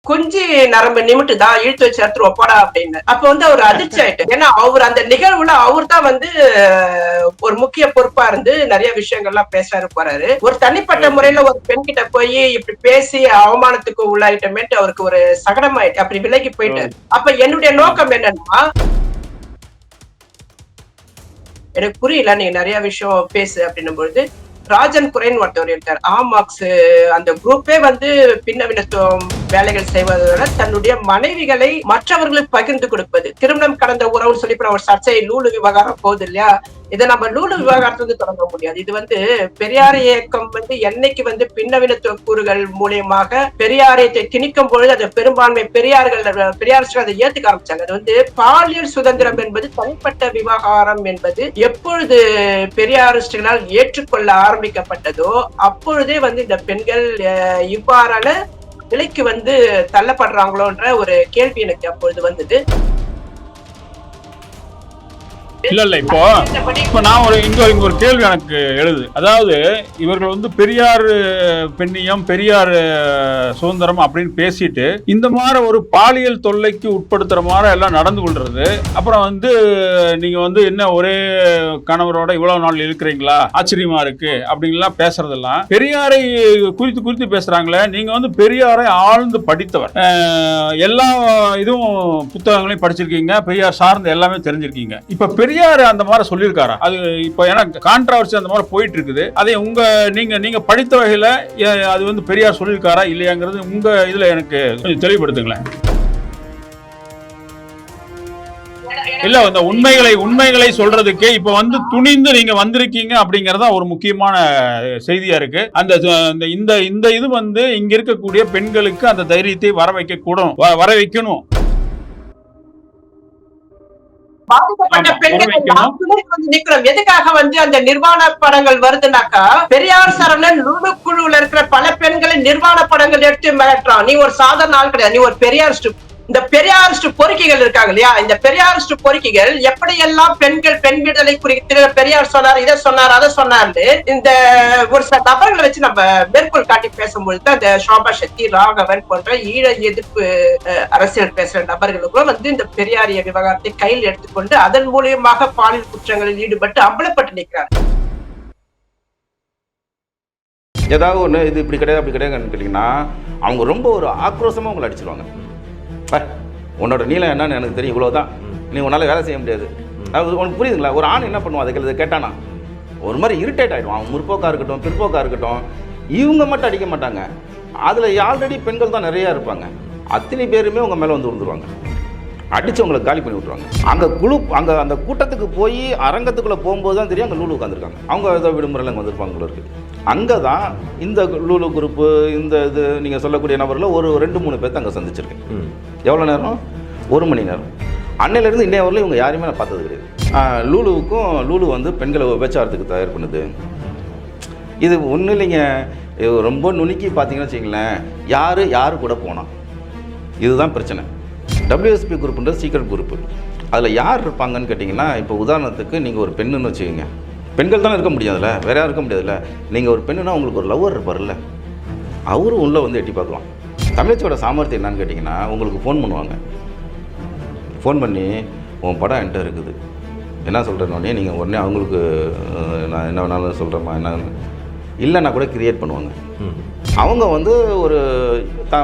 குஞ்சி நரம்பு நிமிட்டுதான் இழுத்து வச்சு எடுத்துட்டு ஒப்பாடா அப்படின்னு. அப்ப வந்து அவர் அதிர்ச்சி ஆயிட்டு. ஏன்னா அவர் அந்த நிகழ்வுல அவர் தான் வந்து ஒரு முக்கிய பொறுப்பா இருந்து நிறைய விஷயங்கள்லாம் பேசுறாரு போறாரு. ஒரு தனிப்பட்ட முறையில ஒரு பெண் கிட்ட போய் இப்படி பேசி அவமானத்துக்கு உள்ளாயிட்டமேட்டு அவருக்கு ஒரு சகடமாயிட்டு அப்படி விலகி போயிட்டாரு. அப்ப என்னுடைய நோக்கம் என்னன்னா, எனக்கு புரியல நீங்க நிறைய விஷயம் பேசு அப்படின்னும் பொழுது, ராஜன் குரேன் ஒருத்தவர் இருக்கார். ஆமாக்ஸ் அந்த குரூப்பே வந்து பின்னவினத்துவம் வேலைகள் செய்வதை விட தன்னுடைய மனைவிகளை மற்றவர்களுக்கு பகிர்ந்து கொடுப்பது. திருமணம் கடந்த உறவுன்னு சொல்லி ஒரு சர்ச்சை லூலு விவகாரம் போகுது இல்லையா? இதை நம்ம லூலு விவகாரத்துல தொடங்க முடியாது. இது வந்து பெரியார் இயக்கம் வந்து என்னைக்கு வந்து பின்னவினத்துவ கூறுகள் மூலியமாக பெரியாரியத்தை திணிக்கும் பொழுது அது பெரும்பான்மை பெரியாரிஸ்டர்கள் அதை ஏத்துக்க ஆரம்பிச்சாங்க. அது வந்து பாலியல் சுதந்திரம் என்பது தனிப்பட்ட விவகாரம் என்பது எப்பொழுது பெரியாரிஸ்டர்களால் ஏற்றுக்கொள்ள ஆரம்பிக்கப்பட்டதோ அப்பொழுதே வந்து இந்த பெண்கள் இவ்வாறான நிலைக்கு வந்து தள்ளப்படுறாங்களோன்ற ஒரு கேள்வி எனக்கு அப்பொழுது வந்தது. இல்ல இப்போ நான் இங்க ஒரு கேள்வி எனக்கு எழுது. அதாவது இவர்கள் வந்து பெரியார் பெண்ணியம், பெரியார் சுதந்திரம் அப்படின்னு பேசிட்டு இந்த மாதிரி ஒரு பாலியல் தொல்லைக்கு உட்படுத்துற மாதிரி எல்லாம் நடந்து கொள்றது, அப்புறம் வந்து நீங்க வந்து என்ன ஒரே கணவரோட இவ்வளவு நாள் இருக்கிறீங்களா, ஆச்சரியமா இருக்கு அப்படின்லாம் பேசுறதெல்லாம் பெரியாரை குறித்து பேசுறாங்களே. நீங்க வந்து பெரியாரை ஆழ்ந்து படித்தவர், எல்லா இதுவும் புத்தகங்களையும் படிச்சிருக்கீங்க, பெரியார் சார்ந்த எல்லாமே தெரிஞ்சிருக்கீங்க. இப்ப பெரியார் அந்த மாதிரி சொல்லியிருக்காரா? அது இப்ப எனக்கு கான்ட்ரவர்சி அந்த மாதிரி போயிட்டு இருக்குது. அதை நீங்க படித்த வகையில அது வந்து பெரியார் சொல்லியிருக்காரா இல்லையாங்கிறது உங்க இதுல எனக்கு கொஞ்சம் தெளிவுபடுத்துங்களேன். இல்ல இந்த உண்மைகளை சொல்றதுக்கு இப்ப வந்து துணிந்து நீங்க வந்திருக்கீங்க அப்படிங்கறத ஒரு முக்கியமான செய்தியா இருக்கு. இந்த இது வந்து இங்க இருக்கக்கூடிய பெண்களுக்கு அந்த தைரியத்தை வர வைக்கணும். பாதிக்கப்பட்ட பெண்கள் எதுக்காக வந்து அந்த நிர்வாண படங்கள் வருதுனாக்கா, பெரியார் சரவணன் லூலு குழுல இருக்கிற பல பெண்களை நிர்வாண படங்கள் எடுத்து மிரட்டுறான். நீ ஒரு சாதாரண ஆள் கிடையாது, நீ ஒரு பெரியாரிஸ்ட். இந்த பெரியாரிஸ்ட் பொறுக்கிகள் இருக்காங்க இல்லையா, இந்த பெரியாரிஸ்ட் பொறுக்கிகள் எப்படியெல்லாம் பெண் விடுதலை குறித்து பெரியார் சொன்னார், இதை சொன்னார், அதை சொன்னார்னு இந்த ஒரு சில நபர்களை வச்சு நம்ம மேற்கோள் காட்டி பேசும்பொழுது அந்த சோபா சக்தி, ராகவன் போன்ற ஈழ எதிர்ப்பு அரசியல் பேசுற நபர்களுக்கும் வந்து இந்த பெரியாரிய விவகாரத்தை கையில் எடுத்துக்கொண்டு அதன் மூலியமாக பாலியல் குற்றங்களில் ஈடுபட்டு அம்பலப்பட்டு நிற்கிறார். ஏதாவது ஒன்று இது இப்படி கிடையாது அப்படி கிடையாதுன்னு கேட்டிங்கன்னா அவங்க ரொம்ப ஒரு ஆக்ரோஷமாக உங்களை அடிச்சிருவாங்க. உன்னோட நீளம் என்னன்னு எனக்கு தெரியும், இவ்வளோதான், நீ உன்னால் வேலை செய்ய முடியாது. அது உனக்கு புரியுதுங்களா? ஒரு ஆண் என்ன பண்ணுவான், அதுக்கு கேட்டானா ஒரு மாதிரி இரிட்டேட் ஆகிடுவான். அவன் முற்போக்காக இருக்கட்டும் பிற்போக்காக இருக்கட்டும், இவங்க மட்டும் அடிக்க மாட்டாங்க. அதில் ஆல்ரெடி பெண்கள் தான் நிறையா இருப்பாங்க. அத்தனை பேருமே உங்கள் மேலே வந்து விழுந்துருவாங்க, அடித்து உங்களை காலி பண்ணி விட்ருவாங்க. அந்த கூட்டத்துக்கு போய் அரங்கத்துக்குள்ளே போகும்போது தான் தெரியும் அங்கே லூலு உட்காந்துருக்காங்க. அவங்க ஏதோ விடுமுறையில் அங்கே வந்திருப்பாங்க போல இருக்குது. அங்கே தான் இந்த லூலு குரூப்பு இந்த இது நீங்கள் சொல்லக்கூடிய நபரில் ஒரு 2-3 பேர்த்து அங்கே சந்திச்சிருக்கேன். எவ்வளோ நேரம்? 1 மணி நேரம். அன்னையிலேருந்து இன்னைய வரல இவங்க யாரையுமே நான் பார்த்தது கிடையாது. லூலு வந்து பெண்களை விபச்சாரத்துக்கு தயார் பண்ணுது. இது ஒன்றும் இல்லைங்க, ரொம்ப நுணுக்கி பார்த்தீங்கன்னு வச்சிங்களேன், யார் கூட போனால் இதுதான் பிரச்சனை. WSP குரூப்புன்றது சீக்ரெட் குரூப்பு. அதில் யார் இருப்பாங்கன்னு கேட்டிங்கன்னா, இப்போ உதாரணத்துக்கு நீங்கள் ஒரு பெண்ணுன்னு வச்சுக்கோங்க, பெண்கள் தானே இருக்க முடியாதுல்ல, வேற யாரும் இருக்க முடியாதுல்ல. நீங்கள் ஒரு பெண்ணுன்னா உங்களுக்கு ஒரு லவ்வர் இருப்பார்ல, அவரும் உள்ளே வந்து எட்டி பார்க்கலாம். தமிழச்சியோட சாமர்த்தியம் என்னன்னு கேட்டிங்கன்னா, உங்களுக்கு ஃபோன் பண்ணுவாங்க. ஃபோன் பண்ணி உன் படம் என்கிட்ட இருக்குது என்ன சொல்கிறேன்னொடனே நீங்கள் உடனே அவங்களுக்கு நான் என்ன வேணாலும் சொல்கிறேம்மா என்ன இல்லைன்னா கூட கிரியேட் பண்ணுவாங்க. அவங்க வந்து ஒரு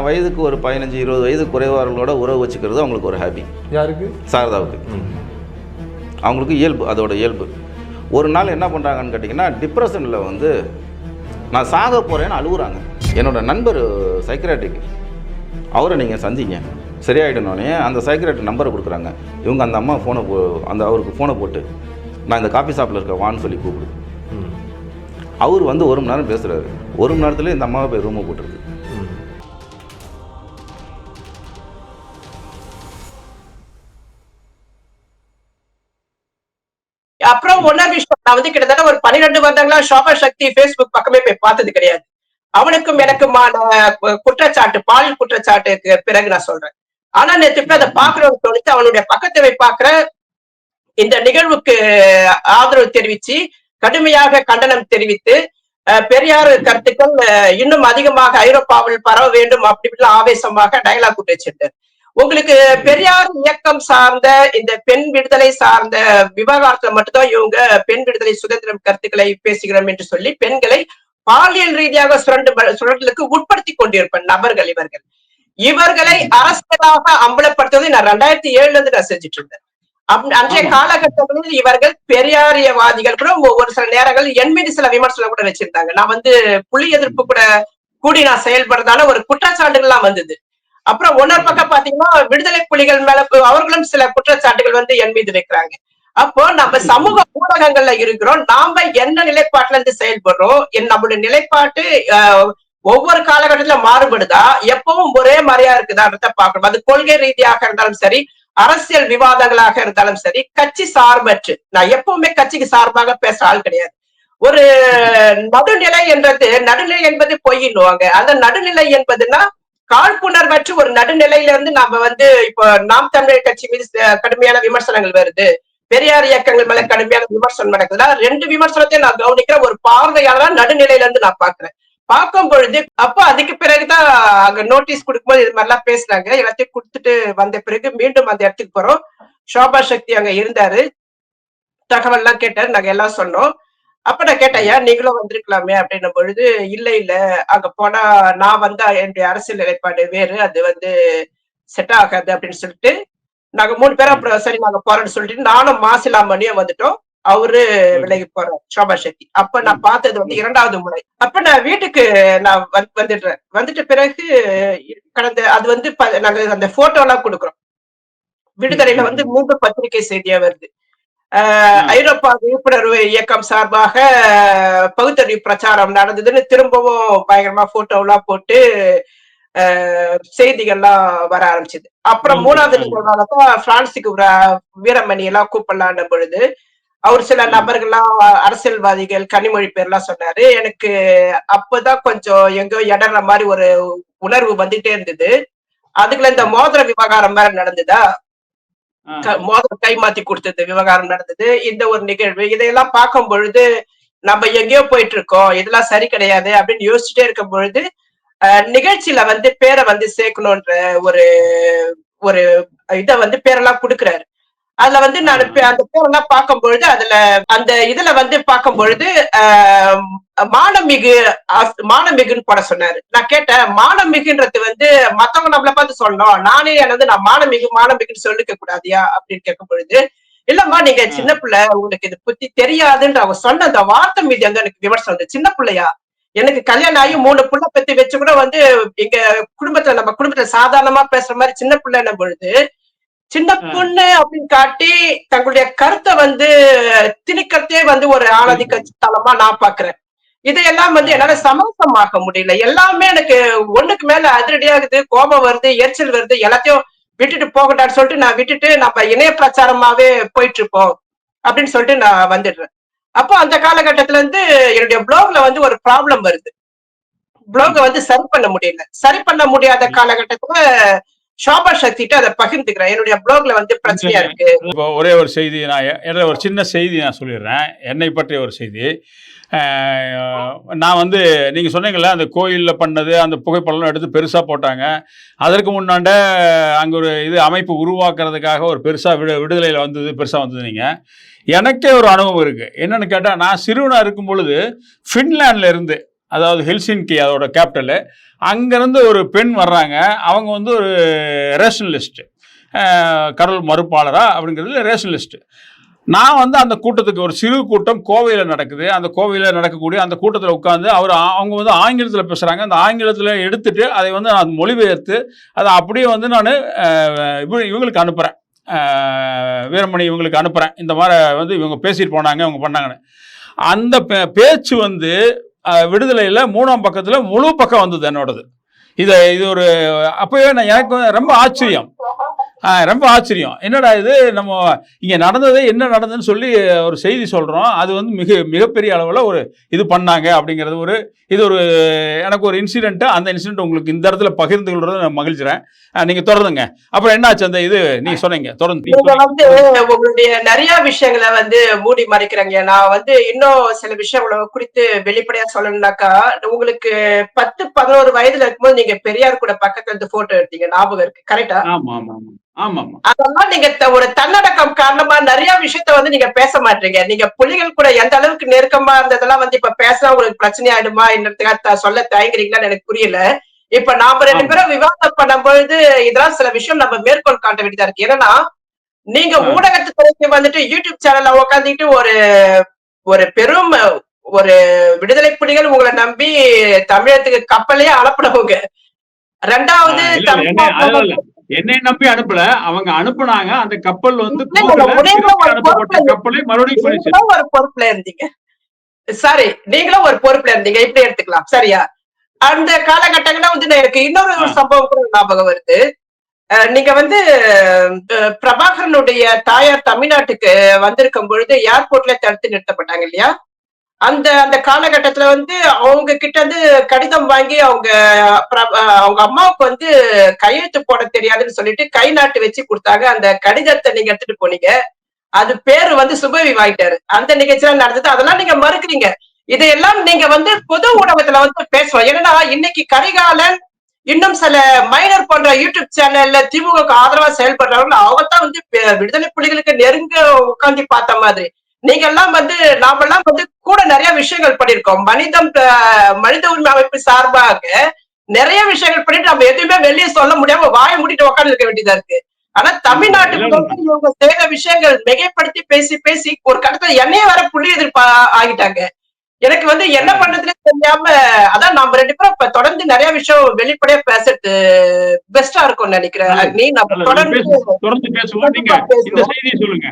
வயதுக்கு ஒரு 15-20 வயது குறைவாளர்களோட உறவு வச்சுக்கிறது அவங்களுக்கு ஒரு ஹாபி. யாருக்கு? சாரதாவுக்கு. அவங்களுக்கு இயல்பு, அதோட இயல்பு. ஒரு நாள் என்ன பண்ணுறாங்கன்னு கேட்டிங்கன்னா, டிப்ரெஷனில் வந்து நான் சாக போகிறேன்னு அழுகுறாங்க. என்னோடய நண்பர் சைக்கிராட்டிக், அவரை நீங்கள் சந்திங்க சரியாயிடனோடனே அந்த சைக்கிராட்டிக் நம்பரை கொடுக்குறாங்க. இவங்க அந்த அம்மா அவருக்கு ஃபோனை போட்டு நான் இந்த காஃபி ஷாப்பில் இருக்க வான்னு சொல்லி கூப்பிடுது. அவர் வந்து 1 மணி நேரம் பேசுகிறாரு. 1 மணி நேரத்தில் இந்த அம்மாவை போய் ரூமை போட்டுருக்கு. அப்புறம் ஒன்னாம் விஷயம், நான் வந்து கிட்டத்தட்ட ஒரு 12 வருடங்களா சோபா சக்தி Facebook பக்கமே போய் பார்த்தது கிடையாது. அவனுக்கும் எனக்குமான குற்றச்சாட்டு, பாலியல் குற்றச்சாட்டுக்கு பிறகு நான் சொல்றேன். ஆனா நேற்று போய் அதை பார்க்கணும்னு தோணிச்சு. அவனுடைய பக்கத்தை போய் பார்க்கிற இந்த நிகழ்வுக்கு ஆதரவு தெரிவிச்சு கடுமையாக கண்டனம் தெரிவித்து பெரியார் கருத்துக்கள் இன்னும் அதிகமாக ஐரோப்பாவில் பரவ வேண்டும் அப்படி ஆவேசமாக டயலாக் விட்டு வச்சிருந்தார். உங்களுக்கு பெரியார் இயக்கம் சார்ந்த இந்த பெண் விடுதலை சார்ந்த விவகாரத்துல மட்டும்தான் இவங்க பெண் விடுதலை சுதந்திரம் கருத்துக்களை பேசுகிறோம் என்று சொல்லி பெண்களை பாலியல் ரீதியாக சுரண்டலுக்கு உட்படுத்தி கொண்டிருப்ப நபர்கள் இவர்களை அரசியலாக அம்பலப்படுத்துவதை நான் 2007 இருந்து நான் செஞ்சுட்டு இருந்தேன். அன்றைய காலகட்டங்களில் இவர்கள் பெரியாரியவாதிகள் கூட ஒரு சில நேரங்கள் என் மீது சில விமர்சனம் கூட வச்சிருந்தாங்க. நான் புலி எதிர்ப்பு கூட கூடி நான் செயல்படுறதான ஒரு குற்றச்சாட்டுகள்லாம் வந்தது. அப்புறம் ஒன்னொரு பக்கம் பாத்தீங்கன்னா விடுதலை புலிகள் மேல அவர்களும் சில குற்றச்சாட்டுகள் என் மீது வைக்கிறாங்க. அப்போ நம்ம சமூக ஊடகங்கள்ல இருக்கிறோம், நாம என்ன நிலைப்பாட்டுல இருந்து செயல்படுறோம், நம்மளுடைய நிலைப்பாட்டு ஒவ்வொரு காலகட்டத்துல மாறுபடுதா, எப்பவும் ஒரே மாதிரியா இருக்குதான்றத பாக்கணும். அது கொள்கை ரீதியாக இருந்தாலும் சரி, அரசியல் விவாதங்களாக இருந்தாலும் சரி, கட்சி சார்பற்று. நான் எப்பவுமே கட்சிக்கு சார்பாக பேசுற ஆள் கிடையாது. ஒரு நடுநிலை நடுநிலை என்பது பொய்ன்னுவாங்க. அந்த நடுநிலை என்பதுன்னா காழ்ப்புணர்வற்று ஒரு நடுநிலையில இருந்து நாம இப்போ நாம் தமிழர் கட்சி மீது கடுமையான விமர்சனங்கள் வருது, பெரியார் இயக்கங்கள் மேல கடுமையான விமர்சனம் நடக்குதுன்னா 2 விமர்சனத்தையும் நான் கவனிக்கிற ஒரு பார்வையாளர் நடுநிலையில இருந்து நான் பாக்குறேன். பார்க்கும் பொழுது அப்போ அதுக்கு பிறகுதான் அங்க நோட்டீஸ் கொடுக்கும்போது இது மாதிரிலாம் பேசுறாங்க. எல்லாத்தையும் கொடுத்துட்டு வந்த பிறகு மீண்டும் அந்த இடத்துக்கு போறோம். சோபா சக்தி அங்க இருந்தாரு, தகவல் எல்லாம் கேட்டாரு, நாங்க எல்லாம் சொன்னோம். அப்ப நான் கேட்டேன், நீங்களும் வந்திருக்கலாமே அப்படின்னும் பொழுது, இல்ல அங்க போனா நான் என்னுடைய அரசியல் நிலைப்பாடு வேறு, அது செட் ஆகாது அப்படின்னு சொல்லிட்டு நாங்க 3 பேரும் அப்புறம் சரி நாங்க போறோம்னு சொல்லிட்டு நானும் மாசிலாமணியும் வந்துட்டோம். அவரு விலகி போறோம் சோபா சக்தி. அப்ப நான் பார்த்தது 2வது முறை. அப்ப நான் வீட்டுக்கு நான் வந்துடுறேன். வந்துட்ட பிறகு கடந்த அது நாங்க அந்த போட்டோ எல்லாம் கொடுக்குறோம். விடுதலையில 3 பத்திரிகை செய்தியா வருது. ஐரோப்பா விழிப்புணர்வு இயக்கம் சார்பாக பகுத்தறிவு பிரச்சாரம் நடந்ததுன்னு திரும்பவும் பயங்கரமா போட்டோ எல்லாம் போட்டு செய்திகள்லாம் வர ஆரம்பிச்சது. அப்புறம் 3வது நிகழ்வாகத்தான் பிரான்சுக்கு வீரமணி எல்லாம் கூப்பிடலான்னு பொழுது அவர் சில நபர்கள்லாம் அரசியல்வாதிகள் கனிமொழி பேர்லாம் சொன்னாரு. எனக்கு அப்பதான் கொஞ்சம் எங்கோ இடற மாதிரி ஒரு உணர்வு வந்துட்டே இருந்தது. அதுக்குள்ள இந்த மோதிர விவகாரம் வேற நடந்ததா, மோதிரம் கைமாத்தி கொடுத்தது விவகாரம் நடந்தது. இந்த ஒரு நிகழ்வு இதையெல்லாம் பார்க்கும் பொழுது நம்ம எங்கேயோ போயிட்டு இருக்கோம், இதெல்லாம் சரி கிடையாது அப்படின்னு யோசிச்சுட்டே இருக்கும் பொழுது நிகழ்ச்சியில பேரை சேர்க்கணும்ன்ற ஒரு ஒரு இத பேரெல்லாம் கொடுக்குறாரு. அதுல நான் அந்த பேரெல்லாம் பார்க்கும் பொழுது அதுல அந்த இதுல பார்க்கும் பொழுது மானமிகுன்னு போட சொன்னாரு. நான் கேட்டேன், மானமிகுன்றது மத்தவங்க நம்மளை பார்த்து சொன்னோம், நானே நான் மானமிகுன்னு சொல்லிக்க கூடாதியா அப்படின்னு கேட்கும் பொழுது, இல்லம்மா நீங்க சின்ன பிள்ளை, உங்களுக்கு இது பத்தி தெரியாதுன்ற அவங்க சொன்ன அந்த வார்த்தை மீது எனக்கு விமர்சனம் வந்து, சின்ன பிள்ளையா, எனக்கு கல்யாணம் ஆகி 3 புள்ள பத்தி வச்சு கூட எங்க குடும்பத்துல நம்ம குடும்பத்துல சாதாரணமா பேசுற மாதிரி சின்ன பிள்ளைன்ன பொழுது சின்ன பொண்ணு அப்படின்னு காட்டி தங்களுடைய கருத்தை திணிக்கிறதே ஒரு ஆணாதிக்க தளமா நான் பாக்குறேன். இதையெல்லாம் என்னால சமரசமாக முடியல. எல்லாமே எனக்கு ஒண்ணுக்கு மேல அதிரடியாகுது, கோபம் வருது, எரிச்சல் வருது. எல்லாத்தையும் விட்டுட்டு போகட்டான்னு சொல்லிட்டு நான் விட்டுட்டு நம்ம இணைய பிரச்சாரமாவே போயிட்டு இருப்போம் அப்படின்னு சொல்லிட்டு நான் வந்துடுறேன். அப்போ அந்த காலகட்டத்துல என்னுடைய பிளாக்ல ஒரு ப்ராப்ளம் வருது. பிளாக சரி பண்ண முடியல. சரி பண்ண முடியாத காலகட்டத்துல சோபா சக்திட்டு அதை பகிர்ந்துக்கிறேன். என்னுடைய பிளாக்ல பிரச்சனையா இருக்கு. ஒரே ஒரு செய்தி, நான் ஒரு சின்ன செய்தி நான் சொல்லிடுறேன், என்னை பற்றிய ஒரு செய்தி. நான் நீங்கள் சொன்னீங்களே அந்த கோயிலில் பண்ணது, அந்த புகைப்படம் எடுத்து பெருசாக போட்டாங்க. அதற்கு முன்னாண்ட அங்கே ஒரு அமைப்பு உருவாக்குறதுக்காக ஒரு பெருசாக விடுதலையில் பெருசாக வந்தது. நீங்கள் எனக்கே ஒரு அனுபவம் இருக்குது. என்னென்னு கேட்டால், நான் சிறுவனாக இருக்கும் பொழுது ஃபின்லாண்டில் இருந்து, அதாவது ஹெல்சின்கி அதோட கேபிட்டலு, அங்கேருந்து ஒரு பெண் வர்றாங்க. அவங்க ஒரு ரேஷனலிஸ்ட்டு, கடவுள் மறுப்பாளரா அப்படிங்கிறது ரேஷனலிஸ்ட்டு. நான் அந்த கூட்டத்துக்கு, ஒரு சிறு கூட்டம் கோவையில் நடக்குது, அந்த கோவையில் நடக்கக்கூடிய அந்த கூட்டத்தில் உட்காந்து அவங்க ஆங்கிலத்தில் பேசுகிறாங்க. அந்த ஆங்கிலத்தில் எடுத்துகிட்டு அதை நான் மொழிபெயர்த்து அதை அப்படியே நான் இவங்களுக்கு அனுப்புகிறேன், வீரமணி இவங்களுக்கு அனுப்புகிறேன். இந்த மாதிரி இவங்க பேசிட்டு போனாங்க, இவங்க பண்ணாங்கன்னு. அந்த பேச்சு விடுதலையில் 3ஆம் பக்கத்தில் முழு பக்கம் வந்தது என்னோடது. இது ஒரு அப்போவே எனக்கு ரொம்ப ஆச்சரியம். ரொம்ப ஆச்சரியம். என்னடா இது, நம்ம இங்க நடந்ததே என்ன நடந்ததுன்னு சொல்லி ஒரு செய்தி சொல்றோம். அது வந்து மிகப்பெரிய அளவில் ஒரு இது பண்ணாங்க அப்படிங்கிறது இது ஒரு எனக்கு ஒரு இன்சிடென்ட். அந்த இன்சிடென்ட் உங்களுக்கு இந்த இடத்துல பகிர்ந்து கொள்றதை நான் மகிழ்ச்சிறேன். நீங்க தொடர்ந்துங்க. அப்புறம் என்னாச்சு அந்த இது நீங்க சொன்னீங்க, தொடர்ந்து. நீங்க வந்து உங்களுடைய நிறைய விஷயங்களை வந்து மூடி மறைக்கிறாங்க. நான் வந்து இன்னும் சில விஷயங்களை குறித்து வெளிப்படையா சொல்லணும்னாக்கா, உங்களுக்கு 10-11 வயதுல இருக்கும்போது நீங்க பெரியார் கூட பக்கத்துல இருந்து போட்டோ எடுத்தீங்க, ஞாபகம் இருக்கு, கரெக்டா? ஆமா ஆமா ஆமா ஆமா ஆமா. அதெல்லாம் நீங்க ஒரு தன்னடக்கம் காரணமா நிறைய விஷயத்த வந்து நீங்க பேச மாட்டீங்க. நீங்க புலிகள் கூட எந்த அளவுக்கு நெருக்கமா இருந்ததெல்லாம் வந்து இப்ப பேசினா உங்களுக்கு பிரச்சனை ஆயிடுமா என்னதுக்காக சொல்ல தயங்குறீங்களான்னு எனக்கு புரியல. இப்ப நாம 2 பேரும் விவாதம் பண்ணும் பொழுது இதெல்லாம் சில விஷயம் நம்ம மேற்கோள் காட்ட வேண்டியதா இருக்கு. ஏன்னா நீங்க ஊடகத்துறைக்கு வந்துட்டு யூடியூப் சேனல்ல உட்காந்துட்டு ஒரு பெரும் ஒரு விடுதலை புலிகள் உங்களை நம்பி தமிழகத்துக்கு கப்பலே அனுப்பினவங்க. 2வது என்னை நம்பி அனுப்பல, அவங்க அனுப்புனாங்க. அந்த கப்பல் வந்து அனுப்பப்பட்ட கப்பலை மறுபடியும் ஒரு பொறுப்புல இருந்தீங்க. சாரி, நீங்களும் ஒரு பொறுப்புல இருந்தீங்க, இப்படி எடுத்துக்கலாம், சரியா? அந்த காலகட்டங்கள்ல வந்து எனக்கு இன்னொரு சம்பவம் கூட ஞாபகம் வருது. நீங்க வந்து பிரபாகரனுடைய தாயார் தமிழ்நாட்டுக்கு வந்திருக்கும் பொழுது ஏர்போர்ட்ல தடுத்து நிறுத்தப்பட்டாங்க இல்லையா? அந்த காலகட்டத்துல வந்து அவங்க கிட்ட இருந்து கடிதம் வாங்கி அவங்க அம்மாவுக்கு வந்து கையெழுத்து போட தெரியாதுன்னு சொல்லிட்டு கை நாட்டு வச்சு கொடுத்தாங்க. அந்த கடிதத்தை நீங்க எடுத்துட்டு போனீங்க. அது பேரு வந்து சுபவி வாங்கிட்டாரு. அந்த நிகழ்ச்சியெல்லாம் நடந்தது. அதெல்லாம் நீங்க மறுக்கிறீங்க. இதையெல்லாம் நீங்க வந்து பொது ஊடகத்துல வந்து பேசுவோம். ஏன்னா இன்னைக்கு கரிகாலன் இன்னும் சில மைனர் போன்ற யூடியூப் சேனல்ல திமுக ஆதரவா செயல்படுறவங்க அவங்கத்தான் வந்து விடுதலை புலிகளுக்கு நெருங்க உட்காந்து பார்த்த மாதிரி. நீங்க எல்லாம் வந்து நாமெல்லாம் வந்து கூட நிறைய விஷயங்கள் பண்ணிருக்கோம். மனித உரிமை அமைப்பு சார்பாக நிறைய விஷயங்கள் பண்ணிட்டு நம்ம எதுவுமே வெளியே சொல்ல முடியாம வாய மூடிட்டு உட்காந்து இருக்க வேண்டியதா இருக்கு. ஆனா தமிழ்நாட்டுக்கு இவங்க செய்யற விஷயங்கள் மிகைப்படுத்தி பேசி பேசி ஒரு கட்டத்துல என்னைய வர புள்ளி எதிர்ப்பா ஆகிட்டாங்க. எனக்கு வந்து என்ன பண்றதுன்னு தெரியாம, அதான் நாம 2 பேரும் இப்ப தொடர்ந்து நிறைய விஷயம் வெளிப்படையா பேசுறது பெஸ்டா இருக்கும்னு நினைக்கிறேன். நீ நம்ம தொடர்ந்து பேசுவோம். நீங்க இந்த செய்தியை சொல்லுங்க.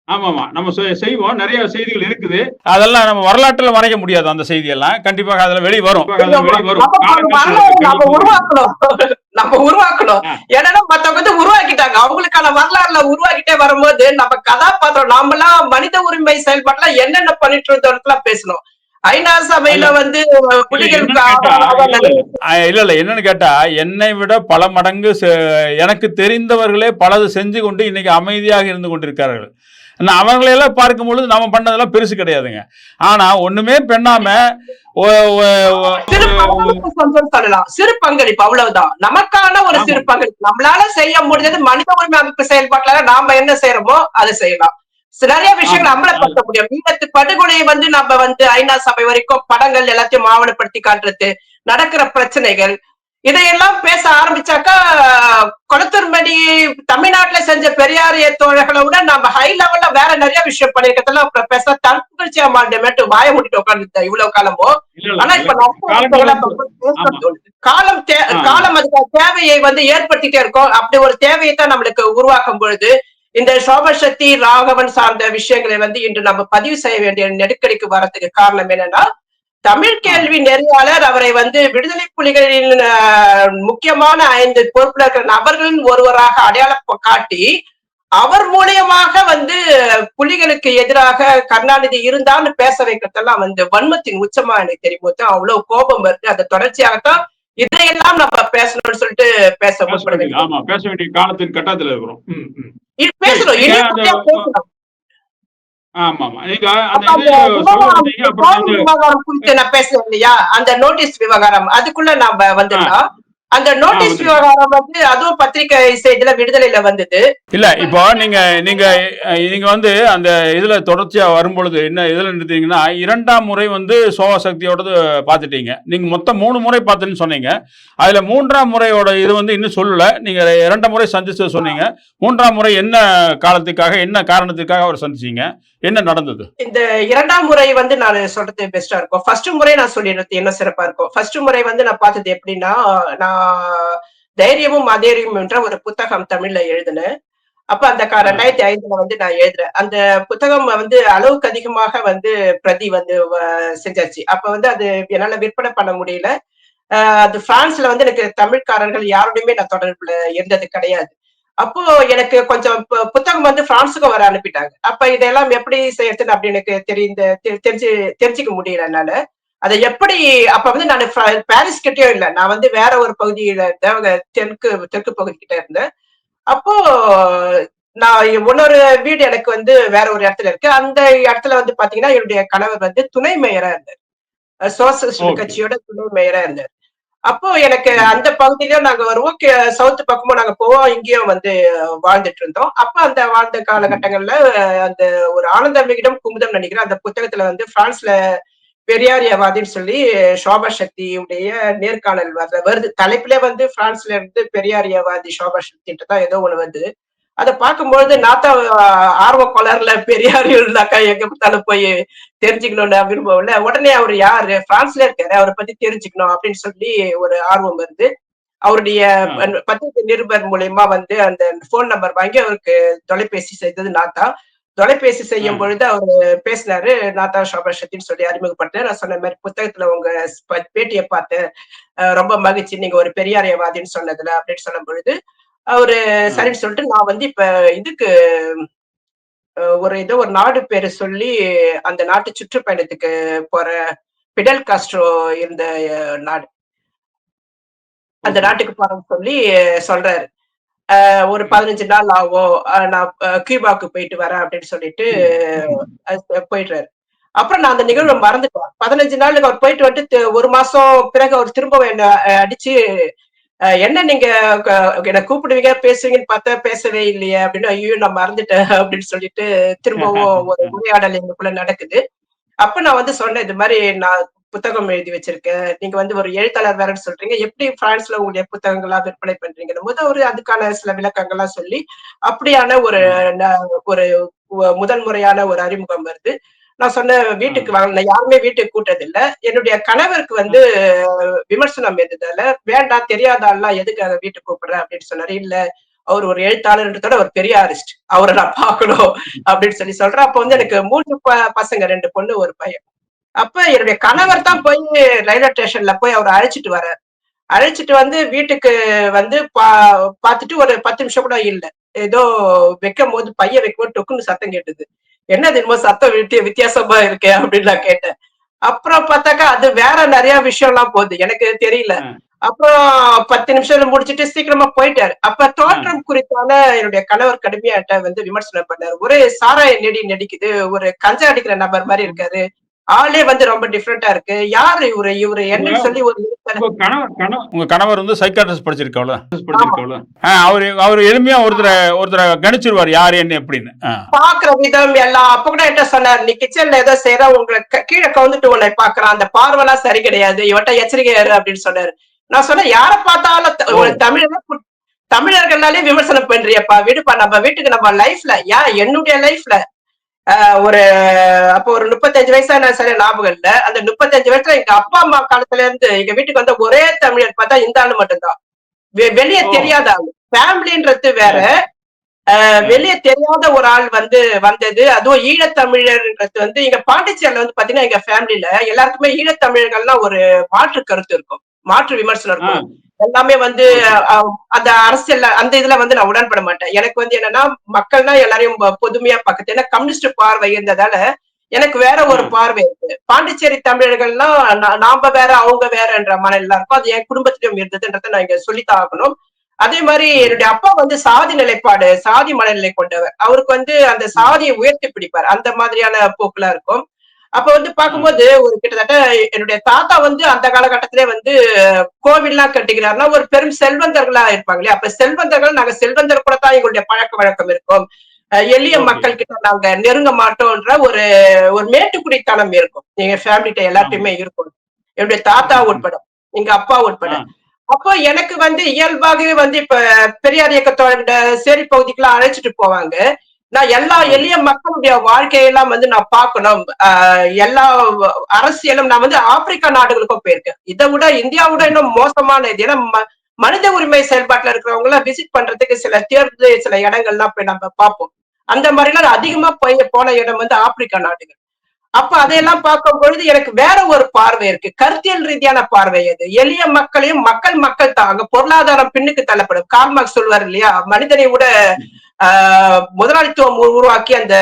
ஆமாமா, நம்ம செய்வோம். நிறைய செய்திகள் இருக்குது. அதெல்லாம் நம்ம வரலாற்றுல மறைக்க முடியாது. அந்த செய்தியெல்லாம் கண்டிப்பாக அதுல வெளி வரும். நம்ம உருவாக்கணும். ஏன்னா மத்தவங்க வந்து உருவாக்கிட்டாங்க. அவங்களுக்கான வரலாறுல உருவாக்கிட்டே வரும்போது நம்ம கதாபாத்திரம் நாமெல்லாம் மனித உரிமை செயல்பாட்டுல என்னென்ன பண்ணிட்டு இருந்தோம் பேசணும். ஐநா சபையில வந்து இல்ல என்னன்னு கேட்டா, என்னை விட பல மடங்கு எனக்கு தெரிந்தவர்களே பலது செஞ்சு கொண்டு இன்னைக்கு அமைதியாக இருந்து கொண்டிருக்கிறார்கள். அவங்களையெல்லாம் பார்க்கும் பொழுது நம்ம பண்ணதெல்லாம் பெருசு கிடையாதுங்க. ஆனா ஒண்ணுமே பெண்ணாம சொல்லலாம் சிறு பங்களிப்பு, அவ்வளவுதான். நமக்கான ஒரு சிறு பங்களிப்பு நம்மளால செய்ய முடிஞ்சது. மனித உரிமை அமைப்பு செயல்பாட்டுல நாம என்ன செய்யறோமோ அதை செய்யலாம். நிறைய விஷயங்கள் அமலப்படுத்த முடியும். ஈழத்து படுகொலையை வந்து நம்ம வந்து ஐநா சபை வரைக்கும் படங்கள் எல்லாத்தையும் ஆவணப்படுத்தி காட்டுறது, நடக்கிற பிரச்சனைகள், இதையெல்லாம் பேச ஆரம்பிச்சாக்கா கொளத்தூர்மணி தமிழ்நாட்டுல செஞ்ச பெரியாரிய தோழர்களை விட நம்ம ஹை லெவல்ல வேற நிறைய விஷயம் பண்ணிருக்கிறதெல்லாம் பேச தற்புகழ்ச்சியா மாட்டேன் வாய முடிட்டு உட்காந்து இவ்வளவு காலமோ. ஆனா இப்ப காலம் அதுக்கு தேவையை வந்து ஏற்படுத்திட்டே இருக்கோம். அப்படி ஒரு தேவையை தான் நம்மளுக்கு உருவாக்கும் பொழுது இந்த சோபசக்தி ராகவன் சார்ந்த விஷயங்களை வந்து இன்று நம்ம பதிவு செய்ய வேண்டிய நெருக்கடிக்கு வரதுக்கு காரணம் என்னன்னா, தமிழ் கேள்வி நெறியாளர் அவரை வந்து விடுதலை புலிகளின் முக்கியமான 5 பொறுப்புல இருக்கிற நபர்களின் ஒருவராக அடையாளம் காட்டி அவர் மூலியமாக வந்து புலிகளுக்கு எதிராக கருணாநிதி இருந்தான்னு பேச வைக்கிறதெல்லாம் வந்து வன்மத்தின் உச்சமா எனக்கு தெரியும். அவ்வளவு கோபம் வருது. அந்த தொடர்ச்சியாகத்தான் இதையெல்லாம் நம்ம பேசணும்னு சொல்லிட்டு பேச வேண்டிய காலத்தின் கட்டத்துல இருக்கிறோம். பேசணும். விவகாரம் குறித்து நான் பேசுறேன் இல்லையா, அந்த நோட்டீஸ் விவகாரம் அதுக்குள்ள நாம வந்துடலாம். அந்த நோட்டீஸ் விவகாரம் வந்து அதுவும் பத்திரிகை செய்தியில விடுதலையில வந்தது இல்ல. இப்போ நீங்க வந்து அந்த இதுல தொடர்ச்சியா வரும்பொழுது என்ன இதுல நிறுத்தீங்கன்னா, 2ஆம் முறை வந்து சோகசக்தியோடது பாத்துட்டீங்க. நீங்க மொத்தம் 3 முறை பார்த்துன்னு சொன்னீங்க. அதுல 3ஆம் முறையோட இது வந்து இன்னும் சொல்லல. நீங்க 2 முறை சந்திச்சு சொன்னீங்க. 3ஆம் முறை என்ன காலத்துக்காக என்ன காரணத்துக்காக அவர் சந்திச்சீங்க, என்ன நடந்தது? இந்த 2ஆம் முறை வந்து நான் சொல்றது பெஸ்டா இருக்கும். ஃபர்ஸ்ட் முறை நான் சொல்லிடுறது என்ன சிறப்பா இருக்கும். ஃபர்ஸ்ட் முறை வந்து நான் பார்த்தது எப்படின்னா, நான் தைரியமும் அதேரியும் என்ற ஒரு புத்தகம் தமிழ்ல எழுதினேன். அப்ப அந்த 2005 வந்து நான் எழுதுறேன். அந்த புத்தகம் வந்து அளவுக்கு அதிகமாக வந்து பிரதி வந்து செஞ்சாச்சு. அப்ப வந்து அது என்னால விற்பனை பண்ண முடியல. அது பிரான்ஸ்ல வந்து எனக்கு தமிழ்காரர்கள் யாருடையுமே நான் தொடர்புல இருந்தது கிடையாது. அப்போ எனக்கு கொஞ்சம் புத்தகம் வந்து பிரான்ஸுக்கு வர அனுப்பிட்டாங்க. அப்ப இதெல்லாம் எப்படி செய்யறதுன்னு அப்படி எனக்கு தெரிஞ்சுக்க முடியல என்னால. அதை எப்படி அப்ப வந்து நான் பாரிஸ் கிட்டயும் இல்ல, நான் வந்து வேற ஒரு பகுதியில இருந்தேன், தெற்கு தெற்கு பகுதி கிட்ட இருந்தேன். அப்போ நான் இன்னொரு வீடு எனக்கு வந்து வேற ஒரு இடத்துல இருக்கு. அந்த இடத்துல வந்து பாத்தீங்கன்னா என்னுடைய கணவர் வந்து துணை மேயரா இருந்தார். Socialist okay. கட்சியோட துணை மேயரா இருந்தார். அப்போ எனக்கு அந்த பகுதியிலயும் நாங்க வருவோம், சவுத் பக்கமும் நாங்க போவோம், இங்கேயும் வந்து வாழ்ந்துட்டு இருந்தோம். அப்ப அந்த வாழ்ந்த காலகட்டங்கள்ல அந்த ஒரு ஆனந்த விகடன் குமுதம் நினைக்கிறேன் அந்த புத்தகத்துல வந்து பிரான்ஸ்ல பெரியாரியவாதின்னு சொல்லி சோபா சக்தியுடைய நேர்காணல் வருது. தலைப்பிலே வந்து பிரான்ஸ்ல இருந்து பெரியாரியவாதி சோபா சக்தின்ட்டு தான் ஏதோ ஒண்ணு வருது. அத பார்க்கும்பொழுது நாத்தா ஆர்வ கோளாறுல பெரியார் இருந்தாக்கா எங்க பார்த்தாலும் போய் தெரிஞ்சுக்கணும்னு விரும்புவோம்ல. உடனே அவர் யாரு? பிரான்ஸ்ல இருக்காரு, அவரை பத்தி தெரிஞ்சுக்கணும் அப்படின்னு சொல்லி ஒரு ஆர்வம் வருது. அவருடைய பத்திரிகை நிருபர் மூலியமா வந்து அந்த போன் நம்பர் வாங்கி அவருக்கு தொலைபேசி செய்தது நாத்தா. தொலைபேசி செய்யும் பொழுது அவரு பேசினாரு, நாத்தா சோபா சொல்லி அறிமுகப்பட்டேன். நான் சொன்ன மாதிரி புத்தகத்துல உங்க பேட்டியை பார்த்தேன், ரொம்ப மகிழ்ச்சி நீங்க ஒரு பெரியாரியவாதின்னு சொன்னதுல அப்படின்னு சொல்லும் பொழுது அவரு சரின்னு சொல்லிட்டு நான் வந்து இப்ப இதுக்கு ஒரு ஏதோ ஒரு நாடு பேரு சொல்லி அந்த நாட்டு சுற்றுப்பயணத்துக்கு போற பிடல் காஸ்ட்ரோ இருந்த நாடு, அந்த நாட்டுக்கு போறேன்னு சொல்லி சொல்றாரு. ஒரு 15 நாள் ஆகும், நான் கியூபாக்கு போயிட்டு வரேன் அப்படின்னு சொல்லிட்டு போயிடுறாரு. அப்புறம் நான் அந்த நிகழ்வை மறந்துட்டேன். 15 நாளுக்கு அவர் போயிட்டு வந்துட்டு ஒரு மாசம் பிறகு அவர் திரும்ப என்ன அடிச்சு, என்ன நீங்க என்ன கூப்பிடுவீங்க பேசுவீங்கன்னு பார்த்தா பேசவே இல்லையே அப்படின்னு, ஐயோ நான் மறந்துட்டேன் அப்படின்னு சொல்லிட்டு திரும்பவும் ஒரு உரையாடல் எங்களுக்குள்ள நடக்குது. அப்ப நான் வந்து சொன்னேன், இது மாதிரி நான் புத்தகம் எழுதி வச்சிருக்கேன், நீங்க வந்து ஒரு எழுத்தாளர் வேறன்னு சொல்றீங்க, எப்படி பிரான்ஸ்ல உங்களுடைய புத்தகங்களா விற்பனை பண்றீங்கன்னும் போது அவரு அதுக்கான சில விளக்கங்கள்லாம் சொல்லி அப்படியான ஒரு ஒரு முதல் முறையான ஒரு அறிமுகம் வருது. நான் சொன்னேன், வீட்டுக்கு வாங்க, நான் யாருமே வீட்டுக்கு கூட்டது இல்ல. என்னுடைய கணவருக்கு வந்து விமர்சனம் இருந்ததால, வேண்டாம் தெரியாத ஆள்லாம் எதுக்காக வீட்டுக்கு கூப்பிடுறேன் அப்படின்னு சொன்னாரு. இல்ல அவர் ஒரு எழுத்தாளர்ன்றதோட ஒரு பெரிய ஆர்டிஸ்ட், அவரை நான் பார்க்கணும் அப்படின்னு சொல்லி சொல்றேன். அப்ப வந்து எனக்கு 3 பசங்க, 2 பொண்ணு 1 பையன். அப்ப என்னுடைய கணவர் தான் போய் ரயில்வே ஸ்டேஷன்ல போய் அவரை அழைச்சிட்டு வர்றாரு. அழைச்சிட்டு வந்து வீட்டுக்கு வந்து பாத்துட்டு ஒரு 10 நிமிஷம் கூட இல்ல. ஏதோ வைக்கும் போது பைய வைக்கும்போது டொக்குன்னு சத்தம் கேட்டது. என்னது என்னமோ சத்தம் வித்தியாசமா இருக்கே அப்படின்னு நான் கேட்டேன். அப்புறம் பார்த்தாக்கா அது வேற நிறைய விஷயம் எல்லாம் போகுது, எனக்கு தெரியல. அப்புறம் 10 நிமிஷம் முடிச்சிட்டு சீக்கிரமா போயிட்டாரு. அப்ப தோற்றம் குறித்தான என்னுடைய கணவர் கடுமையா வந்து விமர்சனம் பண்ணாரு. ஒரே சாராய நெடி நடிக்குது, ஒரு கஞ்சா அடிக்கிற நபர் மாதிரி இருக்காரு, ஆளே வந்து ரொம்ப டிஃப்ரெண்டா இருக்கு, யாரு இவரு இவரு என்னன்னு சொல்லி ஒரு உங்க கணவர் வந்து சைக்காட்ரிஸ்ட் படிச்சிருக்காவல, அவரு எளிமையா ஒருத்தரை கணிச்சிருவாரு யாரு என்ன எப்படின்னு. பாக்குற விதம் எல்லாம். அப்ப கூட என்ன சொன்னார், நீ கிச்சன்ல ஏதோ செய்யற, உங்களுக்கு கீழே கவுந்துட்டு உன்னை பாக்குறான், அந்த பார்வெல்லாம் சரி கிடையாது, இவட்ட எச்சரிக்கையாரு அப்படின்னு சொன்னாரு. நான் சொன்னேன், யார பார்த்தாலும் ஒரு தமிழர்கள்னாலே விமர்சனம் பண்றியப்பா, விடுப்பா, நம்ம வீட்டுக்கு நம்ம லைஃப்ல, என்னுடைய லைஃப்ல ஒரு அப்போ ஒரு 35 வயசா நான் சரியா ஞாபகம் இல்ல. அந்த 35 வயசுல எங்க அப்பா அம்மா காலத்துல இருந்து எங்க வீட்டுக்கு வந்த ஒரே தமிழர் பார்த்தா இந்த ஆளு மட்டும்தான். வெளியே தெரியாத ஆளு, ஃபேமிலின்றது வேற, வெளியே தெரியாத ஒரு ஆள் வந்து வந்தது. அதுவும் ஈழத்தமிழர்ன்றது வந்து எங்க பாண்டிச்சேரியில வந்து பாத்தீங்கன்னா எங்க ஃபேமிலில எல்லாருக்குமே ஈழத்தமிழர்கள்லாம் ஒரு மாற்று கருத்து இருக்கும், மாற்று விமர்சனம் இருக்கும். எல்லாமே வந்து அந்த அரசியல் அந்த இதுல வந்து நான் உடன்பட மாட்டேன். எனக்கு வந்து என்னன்னா மக்கள்னா எல்லாரையும் பொதுமையா பார்க்குது. ஏன்னா கம்யூனிஸ்ட் பார்வை இருந்ததால எனக்கு வேற ஒரு பார்வை இருக்கு. பாண்டிச்சேரி தமிழர்கள்லாம் நாம வேற அவங்க வேறன்ற மனநிலை இருக்கும். அது என் குடும்பத்திலும் இருந்ததுன்றதை நான் இங்க சொல்லித்தான் ஆகணும். அதே மாதிரி என்னுடைய அப்பா வந்து சாதி நிலைப்பாடு, சாதி மனநிலை கொண்டவர். அவருக்கு வந்து அந்த சாதியை உயர்த்தி பிடிப்பார், அந்த மாதிரியான போக்குலாம் இருக்கும். அப்ப வந்து பார்க்கும்போது ஒரு கிட்டத்தட்ட என்னுடைய தாத்தா வந்து அந்த காலகட்டத்திலே வந்து கோவில்லாம் கட்டுகிறாருன்னா ஒரு பெரும் செல்வந்தர்களா இருப்பாங்க இல்லையா. அப்ப செல்வந்தர்கள், நாங்க செல்வந்தர் கூட தான் எங்களுடைய பழக்க வழக்கம் இருக்கும், எளிய மக்கள் கிட்ட நாங்க நெருங்க மாட்டோம்ன்ற ஒரு ஒரு மேட்டுக்குடித்தனம் இருக்கும் எங்க ஃபேமிலிட்ட எல்லாத்தையுமே இருக்கும், என்னுடைய தாத்தா உட்பட, எங்க அப்பா உட்பட. அப்போ எனக்கு வந்து இயல்பாகவே வந்து இப்ப பெரியார் இயக்கத்தோட சேரி பகுதிக்கெல்லாம் அழைச்சிட்டு போவாங்க. நான் எல்லா எளிய மக்களுடைய வாழ்க்கையெல்லாம் வந்து நான் பார்க்கணும். எல்லா அரசியலும் நான் வந்து ஆப்பிரிக்கா நாடுகளுக்கும் போயிருக்கேன். இதை விட இந்தியாவோட இன்னும் மோசமான இது. ஏன்னா மனித உரிமை செயல்பாட்டுல இருக்கிறவங்க எல்லாம் விசிட் பண்றதுக்கு சில இடங்கள்லாம் போய் நம்ம பார்ப்போம். அந்த மாதிரி எல்லாம் அதிகமா போன இடம் வந்து ஆப்பிரிக்கா நாடுகள். அப்ப அதையெல்லாம் பார்க்கும் பொழுது எனக்கு வேற ஒரு பார்வை இருக்கு. கருத்தியல் ரீதியான பார்வை அது. எளிய மக்களையும் மக்கள் தான். அங்க பொருளாதாரம் பின்னுக்கு தள்ளப்படும். கார்ல் மார்க்ஸ் சொல்வார் இல்லையா, மனிதனை விட முதலாளித்துவம் உருவாக்கி அந்த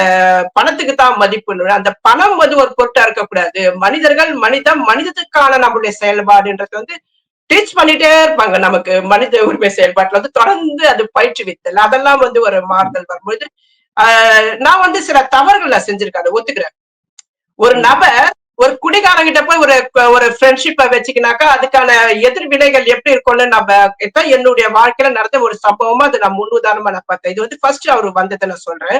பணத்துக்கு தான் மதிப்பு. அந்த பணம் வந்து ஒரு பொருட்டா இருக்கக்கூடாது. மனிதர்கள் மனிதத்துக்கான நம்மளுடைய செயல்பாடுன்றது வந்து டீச் பண்ணிட்டே இருப்பாங்க நமக்கு. மனித உரிமை செயல்பாட்டுல வந்து தொடர்ந்து அது பயிற்றுவித்தல், அதெல்லாம் வந்து ஒரு மாறுதல் வரும்போது நான் வந்து சில தவறுகளை செஞ்சிருக்கேன், அதை ஒத்துக்கிறேன். ஒரு நபர் ஒரு குடிகாரங்கிட்ட போய் ஒரு ஃப்ரெண்ட்ஷிப்பை வச்சுக்கினாக்கா அதுக்கான எதிர்வினைகள் எப்படி இருக்கும்னு நம்ம என்னுடைய வாழ்க்கையில நடந்த ஒரு சம்பவமா அதை நான் முன்னுதாரணமா நான் பார்த்தேன். இது வந்து ஃபர்ஸ்ட் அவர் வந்ததை நான் சொல்றேன்.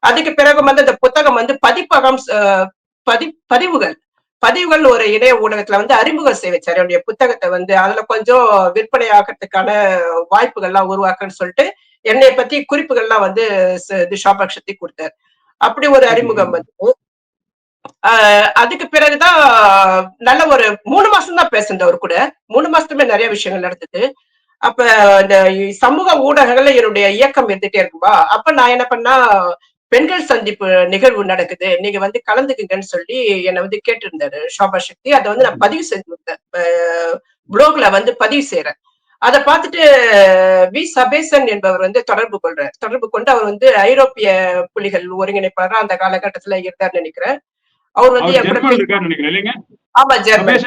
அதுக்கு பிறகு வந்து இந்த புத்தகம் வந்து பதிப்பகம் பதிவுகள் ஒரு இணைய ஊடகத்துல வந்து அறிமுகம் செய்ய வச்சாரு என்னுடைய புத்தகத்தை வந்து. அதுல கொஞ்சம் விற்பனை ஆகிறதுக்கான வாய்ப்புகள்லாம் உருவாக்குன்னு சொல்லிட்டு என்னை பத்தி குறிப்புகள்லாம் வந்து ஷாபாக் சக்தி கொடுத்தாரு. அப்படி ஒரு அறிமுகம் வந்து அதுக்கு பிறகுதான் நல்ல ஒரு 3 மாசம் தான் பேசுனேன் அவர் கூட. 3 மாசத்துமே நிறைய விஷயங்கள் நடந்தது. அப்ப இந்த சமூக ஊடகங்கள்ல என்னுடைய இயக்கம் இருந்துட்டே இருக்கும்பா. அப்ப நான் என்ன பண்ணா, பெண்கள் சந்திப்பு நிகழ்வு நடக்குது, நீங்க வந்து கலந்துக்குங்கன்னு சொல்லி என்னை வந்து கேட்டிருந்தாரு ஷோபா சக்தி. அதை வந்து நான் பதிவு செஞ்சிருந்தேன், புளோக்ல வந்து பதிவு செய்யறேன். அதை பார்த்துட்டு வி சபேசன் என்பவர் வந்து தொடர்பு கொண்டு அவர் வந்து ஐரோப்பிய புலிகள் ஒருங்கிணைப்பாளர் அந்த காலகட்டத்துல இருந்தார் நினைக்கிறேன். அவர் வந்து ஆமா ஜெர்மன்,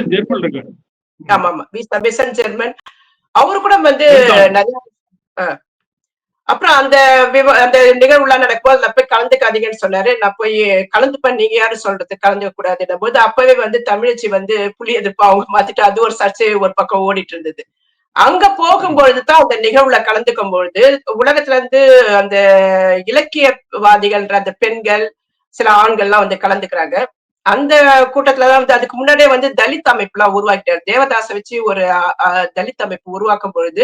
ஆமா ஆமா வி சபேசன் ஜெர்மன். அவரு கூட வந்து நிறைய அப்புறம் அந்த நிகழ்வுலாம் நடக்கும்போது அதுல போய் கலந்துக்காதீங்கன்னு சொன்னாரு. நான் போய் கலந்துப்பேன், நீங்க யாரும் சொல்றது கலந்துக்க கூடாதுன்னும் போது அப்பவே வந்து தமிழச்சி வந்து புலி எதிர்ப்பு அவங்க மாத்திட்டு அது ஒரு சர்ச்சை ஒரு பக்கம் ஓடிட்டு இருந்தது. அங்க போகும்பொழுதுதான் அந்த நிகழ்வுல கலந்துக்கும் பொழுது உலகத்துல இருந்து அந்த இலக்கியவாதிகள்ன்ற அந்த பெண்கள் சில ஆண்கள்லாம் வந்து கலந்துக்கிறாங்க. அந்த கூட்டத்துலதான் வந்து அதுக்கு முன்னாடியே வந்து தலித் அமைப்பு எல்லாம் உருவாக்கிட்டாரு. தேவதாசை வச்சு ஒரு தலித் அமைப்பு உருவாக்கும் பொழுது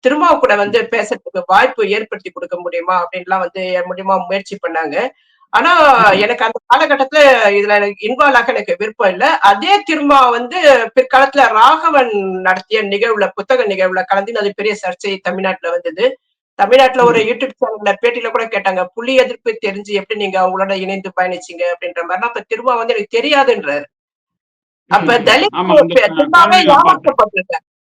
திரும்ப கூட வந்து பேசுறதுக்கு வாய்ப்பு ஏற்படுத்தி கொடுக்க முடியுமா அப்படின்லாம் வந்து மூலியமா முயற்சி பண்ணாங்க. ஆனா எனக்கு அந்த காலகட்டத்துல இதுல இன்வால்வ் ஆக எனக்கு விருப்பம் இல்லை. அதே திரும்ப வந்து பிற்காலத்துல ராகவன் நடத்திய நிகழ்வுல புத்தக நிகழ்வுல கலந்து அது பெரிய சர்ச்சை தமிழ்நாட்டுல வந்தது. தமிழ்நாட்டுல ஒரு யூடியூப் சேனல்ல பேட்டியில கூட கேட்டாங்க, புலி எதிர்ப்பு தெரிஞ்சு எப்படி நீங்க அவங்களோட இணைந்து பயணிச்சீங்க அப்படின்ற மாதிரிலாம். அப்ப திரும்ப வந்து எனக்கு தெரியாதுன்றாரு. அப்ப தலித்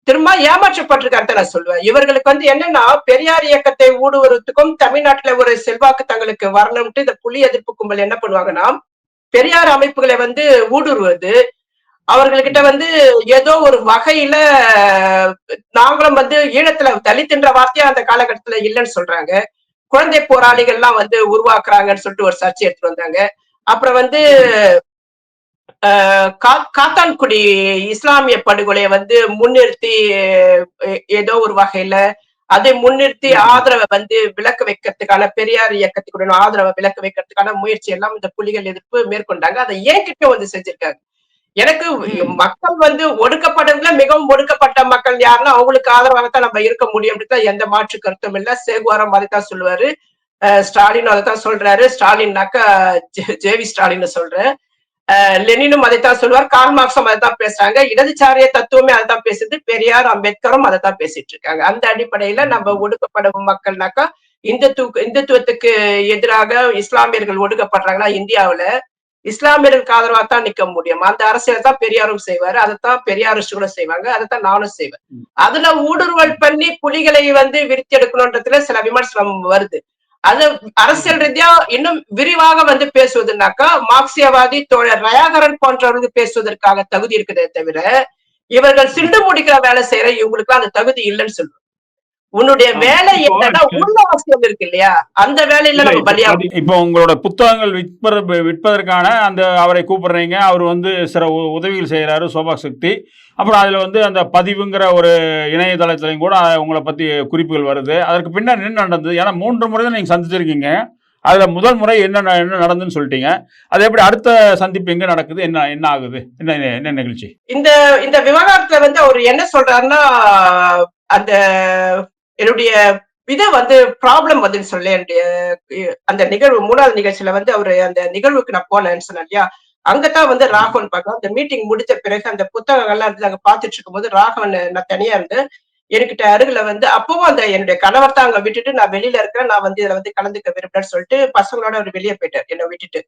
திரும்ப ஏமாற்றப்பட்டிருக்காரு நான் சொல்லுவேன். இவர்களுக்கு வந்து என்னன்னா, பெரியார் இயக்கத்தை ஊடுருவதுக்கும் தமிழ்நாட்டுல ஒரு செல்வாக்கு தங்களுக்கு வரணும்ட்டு இந்த புலி எதிர்ப்பு கும்பல் என்ன பண்ணுவாங்கன்னா, பெரியார் அமைப்புகளை வந்து ஊடுருவது, அவர்கள்கிட்ட வந்து ஏதோ ஒரு வகையில நாங்களும் வந்து ஈழத்துல தலித்துன்ற வார்த்தையா அந்த காலகட்டத்துல இல்லைன்னு சொல்றாங்க. குழந்தை போராளிகள்லாம் வந்து உருவாக்குறாங்கன்னு சொல்லிட்டு ஒரு சர்ச்சை எடுத்துட்டு வந்தாங்க. அப்புறம் வந்து காத்தான்குடி இஸ்லாமிய படுகொலையை வந்து முன்னிறுத்தி ஏதோ ஒரு வகையில அதை முன்னிறுத்தி ஆதரவை வந்து விலக்கு வைக்கிறதுக்கான பெரியார் இயக்கத்துக்குடைய ஆதரவை விலக்கு வைக்கிறதுக்கான முயற்சி எல்லாம் இந்த புலிகள் எதிர்ப்பு மேற்கொண்டாங்க. அதை ஏன்கிட்ட வந்து செஞ்சிருக்காங்க. எனக்கு மக்கள் வந்து ஒடுக்கப்பட்டதுல மிகவும் ஒடுக்கப்பட்ட மக்கள் யாருன்னா அவங்களுக்கு ஆதரவாகத்தான் நம்ம இருக்க முடியும், எந்த மாற்று கருத்தும் இல்ல. சேகுவாரம் அதைத்தான் சொல்லுவாரு, ஸ்டாலின் அதைத்தான் சொல்றாரு. ஸ்டாலின்னாக்கா ஜேவி ஸ்டாலின் சொல்றேன். லெனினும் அதைத்தான் சொல்லுவார், கார்ல் மார்க்ஸும் அதைத்தான் பேசுறாங்க. இடதுசாரிய தத்துவமே அதைத்தான் பேசுது. பெரியார் அம்பேத்கரும் அதைத்தான் பேசிட்டு இருக்காங்க. அந்த அடிப்படையில நம்ம ஒடுக்கப்படும் மக்கள்னாக்கா இந்துத்துவத்துக்கு எதிராக இஸ்லாமியர்கள் ஒடுக்கப்படுறாங்கன்னா இந்தியாவுல இஸ்லாமியர்களுக்கு ஆதரவா தான் நிக்க முடியும். அந்த அரசியல் தான் பெரியாரும் செய்வாரு, அதைத்தான் பெரியாரிஸ்ட் கூட செய்வாங்க, அதைத்தான் நானும் செய்வேன். அதுல ஊடுருவல் பண்ணி புலிகளை வந்து விரித்தி எடுக்கணும்ன்றதுல சில விமர்சனம் வருது. அது அரசியல் ரீதியா இன்னும் விரிவாக வந்து பேசுவதுனாக்கா மார்க்சியவாதி தோழர் ரயாகரன் போன்றவர்களுக்கு பேசுவதற்காக தகுதி இருக்குதே தவிர இவர்கள் சிண்டு முடிக்கிற வேலை செய்யற இவங்களுக்கு அந்த தகுதி இல்லைன்னு சொல்லுவோம். உன்னுடைய வேலை என்னன்னா உள்ள அவசியம் இருக்கு இல்லையா, அந்த வேலையில நம்ம பலியா. இப்போ உங்களோட புத்தகங்கள் விற்பதற்கான அந்த அவரை கூப்பிடுறீங்க, அவர் வந்து சில உதவிகள் செய்யறாரு ஷோபாக் சக்தி. அப்புறம் அதுல வந்து அந்த பதிவுங்கிற ஒரு இணையதளத்திலையும் கூட உங்களை பத்தி குறிப்புகள் வருது. அதற்கு பின்னாடி என்ன நடந்தது? ஏன்னா 3 முறை தான் நீங்க சந்திச்சிருக்கீங்க. அதுல முதல் முறை என்ன நடந்துன்னு சொல்லிட்டீங்க. அது எப்படி அடுத்த சந்திப்பு எங்க நடக்குது, என்ன ஆகுது, என்ன நிகழ்ச்சி? இந்த விவகாரத்துல வந்து அவர் என்ன சொல்றாருன்னா, அந்த என்னுடைய இதை வந்து ப்ராப்ளம் வந்துன்னு சொல்லி என்னுடைய அந்த நிகழ்வு 3வது நிகழ்ச்சியில வந்து அவரு அந்த நிகழ்வுக்கு நான் போனேன்னு சொன்னேன் இல்லையா, அங்கதான் வந்து ராகவன் பார்க்கலாம். அந்த மீட்டிங் முடிச்ச பிறகு அந்த புத்தகங்கள்லாம் இருந்து அங்க பாத்துட்டு இருக்கும் போது ராகவன் நான் தனியா இருந்து என்கிட்ட அருகில வந்து அப்பவும் அந்த என்னுடைய கணவர் தான் அங்க விட்டுட்டு நான் வெளியில இருக்கிறேன், நான் வந்து இதுல வந்து கலந்துக்க விரும்புறேன்னு சொல்லிட்டு பசங்களோட அவர் வெளியே போயிட்டார் என்னை விட்டுட்டு.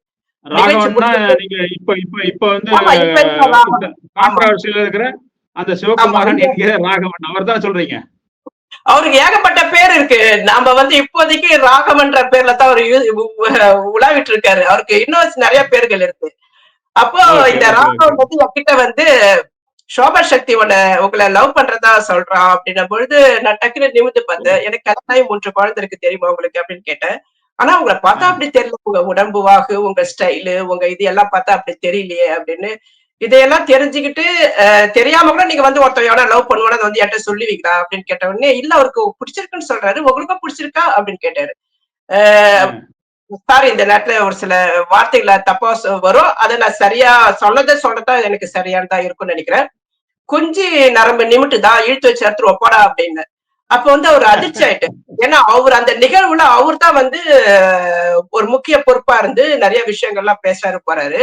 நிகழ்ச்சி ராகவன்னா கொடுத்துட்டு நீங்க இப்ப இப்ப இப்ப வந்து ஆமா இப்ப இருக்க இந்த ராகவன். ஆமா கான்ட்ரவர்சியில இருக்கிற அந்த ஆமா சிவகுமாரன் இந்த என்கிற ராகவன் அவர் தான் சொல்றீங்க. அவருக்கு ஏகப்பட்ட பேர் இருக்கு. நாம வந்து இப்போதைக்கு ராகவன்ற பேர்ல தான் அவர் உலாவிட்டு இருக்காரு. அவருக்கு இன்னும் நிறைய பேர்கள் இருக்கு. அப்போ ஓகே இந்த ஓகே ஓகே. ராகவன் வந்து என்கிட்ட வந்து சோபா சக்தி உங்களை லவ் பண்றதா சொல்றான் அப்படின்ன பொழுது நான் டக்குனு நிமிர்ந்து பார்த்தேன். எனக்கு கல்யாணம் ஆகி 3 குழந்தை இருக்கு தெரியுமா உங்களுக்கு அப்படின்னு கேட்டேன். ஆனா உங்களை பார்த்தா அப்படி தெரியல. உங்க உடம்பு வாகு, உங்க ஸ்டைலு, உங்க இது எல்லாம் பார்த்தா அப்படி தெரியலையே அப்படின்னு. இதையெல்லாம் தெரிஞ்சுக்கிட்டு தெரியாம கூட நீங்க வந்து ஒருத்தவங்க லவ் பண்ணுவோம் அதை வந்து என்கிட்ட சொல்லுவீங்களா அப்படின்னு கேட்ட உடனே இல்ல அவருக்கு பிடிச்சிருக்குன்னு சொல்றாரு, உங்களுக்கும் பிடிச்சிருக்கா அப்படின்னு கேட்டாரு. சாரி இந்த நேரத்துல ஒரு சில வார்த்தைகளை தப்பா வரும். அதை நான் சரியா சொல்றதா எனக்கு சரியானதா இருக்கும்னு நினைக்கிறேன். குஞ்சு நரம்பு நிமிட்டுதான் இழுத்து வச்சு எடுத்து ஒப்படா அப்படின்னு. அப்ப வந்து அவர் அதிர்ச்சி ஆயிட்டு. ஏன்னா அவர் அந்த நிகழ்வுல அவர் தான் வந்து ஒரு முக்கிய பொறுப்பா இருந்து நிறைய விஷயங்கள்லாம் பேச போறாரு.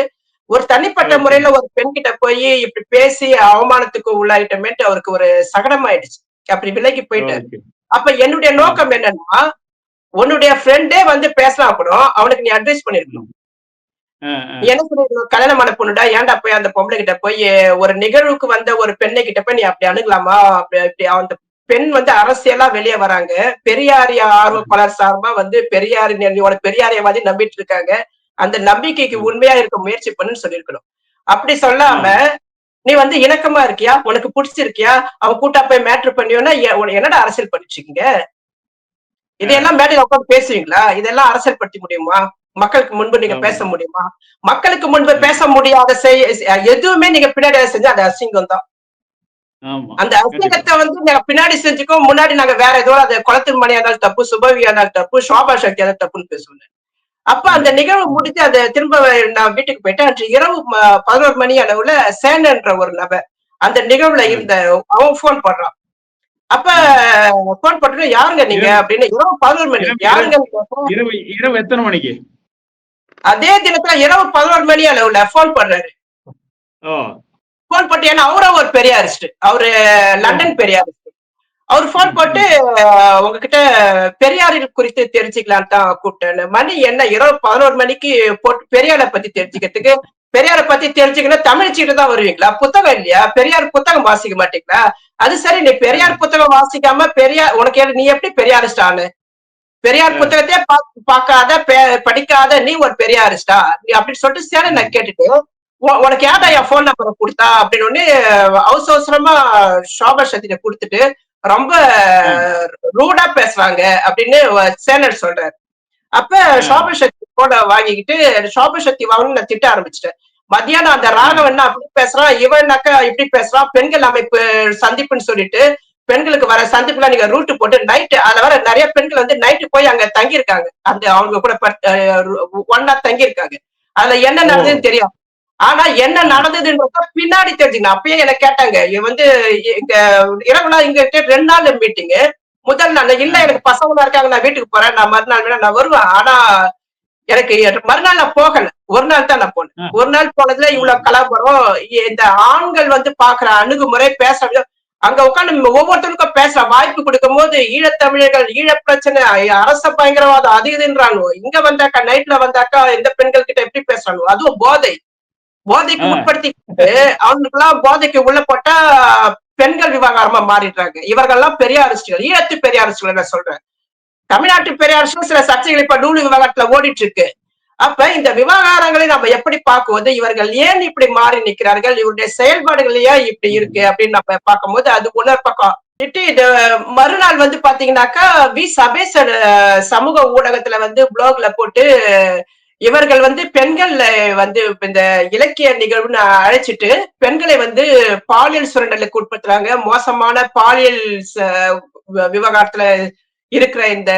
ஒரு தனிப்பட்ட முறையில ஒரு பெண் கிட்ட போய் இப்படி பேசி அவமானத்துக்கு உள்ளாயிட்டமேட்டு அவருக்கு ஒரு சகடம் ஆயிடுச்சு. அப்படி விலகி போயிட்டாரு. அப்ப என்னுடைய நோக்கம் என்னன்னா, உன்னுடைய ஃப்ரெண்டே வந்து பேசினா கூட அவனுக்கு நீ அட்வைஸ் பண்ணிருக்கணும். எனக்கு கல்யாணமான பொண்ணுடா, ஏன்டா போய் அந்த பொம்பளை கிட்ட போய் ஒரு நிகழ்வுக்கு வந்த ஒரு பெண்ணை கிட்ட போய் நீ அப்படி அணுகலாமா? அப்படி அந்த பெண் வந்து அரசியலா வெளியே வராங்க. பெரியாரிய ஆர்வப்பாளர் சார்பா வந்து பெரியாரியவாதி நம்பிட்டு இருக்காங்க. அந்த நம்பிக்கைக்கு உண்மையா இருக்க முயற்சி பண்ணுன்னு சொல்லிருக்கணும். அப்படி சொல்லாம நீ வந்து இணக்கமா இருக்கியா, உனக்கு பிடிச்சிருக்கியா, அவன் கூட்டா போய் மேட்ரு பண்ணியோன்னா என்னடா அரசியல் பண்ணிச்சுக்கீங்க? இதையெல்லாம் மேடையில உட்காந்து பேசுவீங்களா? இதெல்லாம் அரசியல் படுத்த முடியுமா? மக்களுக்கு முன்பு நீங்க பேச முடியுமா? மக்களுக்கு முன்பு பேச முடியாத எதுவுமே நீங்க பின்னாடி செஞ்சா அது அசிங்கம் தான். அந்த அசிங்கத்தை வந்து நாங்க பின்னாடி செஞ்சுக்கோ, முன்னாடி நாங்க வேற ஏதோ அது குளத்து மணியா இருந்தாலும் தப்பு, சுபவியா இருந்தாலும் தப்பு, சோபா சக்தியா இருந்தாலும் தப்புன்னு பேசுவோம். அப்ப அந்த நிகழ்வு முடிஞ்சு அதை திரும்ப நான் வீட்டுக்கு போயிட்டேன். அன்று இரவு 11 மணி அளவுல சேனன்ற ஒரு நபர் அந்த நிகழ்வுல இருந்த அவன் போன் பண்றான். அப்ப போன் போட்டு யாருங்க நீங்க அப்படின்னு, இரவு 11 மணி யாருங்க? இரவு எத்தனை மணிக்கு? அதே தினத்துல இரவு 11 மணி அளவுல போன் பண்றாரு. போன் போட்டு, ஏன்னா அவரும் ஒரு பெரியாரிஸ்ட், அவரு லண்டன் பெரியாரிஸ்ட். அவர் போன் போட்டு உங்ககிட்ட பெரியார் குறித்து தெரிஞ்சுக்கலாம் தான் கூப்பிட்டேன். மணி என்ன இரவு 11 மணிக்கு போட்டு பெரியாரை பத்தி தெரிஞ்சுக்கிறதுக்கு? பெரியாரை பத்தி தெரிஞ்சுக்கணும் தமிழ்ச்சிட்டு தான் வருவீங்களா? புத்தகம் இல்லையா? பெரியார் புத்தகம் வாசிக்க மாட்டீங்களா? அது சரி, நீ பெரியார் புத்தகம் வாசிக்காம பெரியார் உனக்கு நீ எப்படி பெரியாரிஸ்ட் ஆனு? பெரியார் புத்தகத்தையே பார்க்காத படிக்காத நீ ஒரு பெரியாரிஸ்டா நீ அப்படின்னு சொல்லிட்டு சேர நான் கேட்டுட்டு, உனக்கு யாரா என் போன் நம்பரை கொடுத்தா அப்படின்னு அவசரமா சோபா சக்தியை கொடுத்துட்டு ரொம்ப ரூடா பேசுறாங்க அப்படின்னு சேனல் சொல்றாரு. அப்ப சோபா சக்தி போட வாங்கிக்கிட்டு சோபா சக்தி வாங்கன்னு நான் திட்ட ஆரம்பிச்சிட்டேன். மத்தியானம் அந்த ராகவன் அப்படி பேசுறான், இவனாக்கா இப்படி பேசுறான், பெண்கள் அமைப்பு சந்திப்புன்னு சொல்லிட்டு பெண்களுக்கு வர சந்திப்புல நீங்க ரூட்டு போட்டு நைட்டு அதுல வர நிறைய பெண்கள் வந்து நைட்டு போய் அங்க தங்கியிருக்காங்க. அந்த அவங்க கூட ஒன்னா தங்கியிருக்காங்க. அதுல என்ன நடந்ததுன்னு தெரியும். ஆனா என்ன நடந்ததுன்றத பின்னாடி தெரிஞ்சுக்கணும். அப்பயே என்ன கேட்டாங்க, வந்து இங்க இரவுல இங்க 2 நாள் மீட்டிங்கு. முதல் நாள் இல்ல எனக்கு பசங்க இருக்காங்க, நான் வீட்டுக்கு போறேன், நான் மறுநாள் வேணா நான் வருவேன். ஆனா எனக்கு மறுநாள் நான் போகல, ஒரு நாள் தான் நான் போனேன். ஒரு நாள் போனதுல இவ்வளவு கலவரம். இந்த ஆண்கள் வந்து பாக்குற அணுகுமுறை பேச அங்க உட்காந்து ஒவ்வொருத்தருக்கும் பேச வாய்ப்பு கொடுக்கும் போது ஈழத்தமிழர்கள் ஈழ பிரச்சனை அரச பயங்கரவாதம் அது இதுன்றாங்க. இங்க வந்தாக்கா நைட்ல வந்தாக்கா இந்த பெண்கள் கிட்ட எப்படி பேசுறாங்க? அதுவும் போதைக்கு உட்படுத்திக்கிட்டு அவங்களுக்கு எல்லாம் போதைக்கு உள்ள போட்டா பெண்கள் விவகாரமா மாறிடுறாங்க. இவர்கள்லாம் பெரியாரிஸ்டுகள், ஈழத்து பெரியாரிஸ்டுகள் நான் சொல்றேன். தமிழ்நாட்டு பெரியாரிஸ்டுகள் சில சர்ச்சைகள் இப்ப நூல் விவகாரத்துல ஓடிட்டு இருக்கு. அப்ப இந்த விவகாரங்களை நம்ம எப்படி பார்க்கும்போது இவர்கள் ஏன் இப்படி மாறி நிற்கிறார்கள், இவருடைய செயல்பாடுகள் ஏன் இப்படி இருக்கு அப்படின்னு நம்ம பார்க்கும்போது அது உணர்பக்கம். இது மறுநாள் வந்து பாத்தீங்கன்னாக்கா சபேசன் சமூக ஊடகத்துல வந்து புளோக்ல போட்டு இவர்கள் வந்து பெண்கள் வந்து இந்த இலக்கிய நிகழ்வுன்னு அழைச்சிட்டு பெண்களை வந்து பாலியல் சுரண்டலுக்கு உட்படுத்துறாங்க. மோசமான பாலியல் விவகாரத்துல இருக்கிற இந்த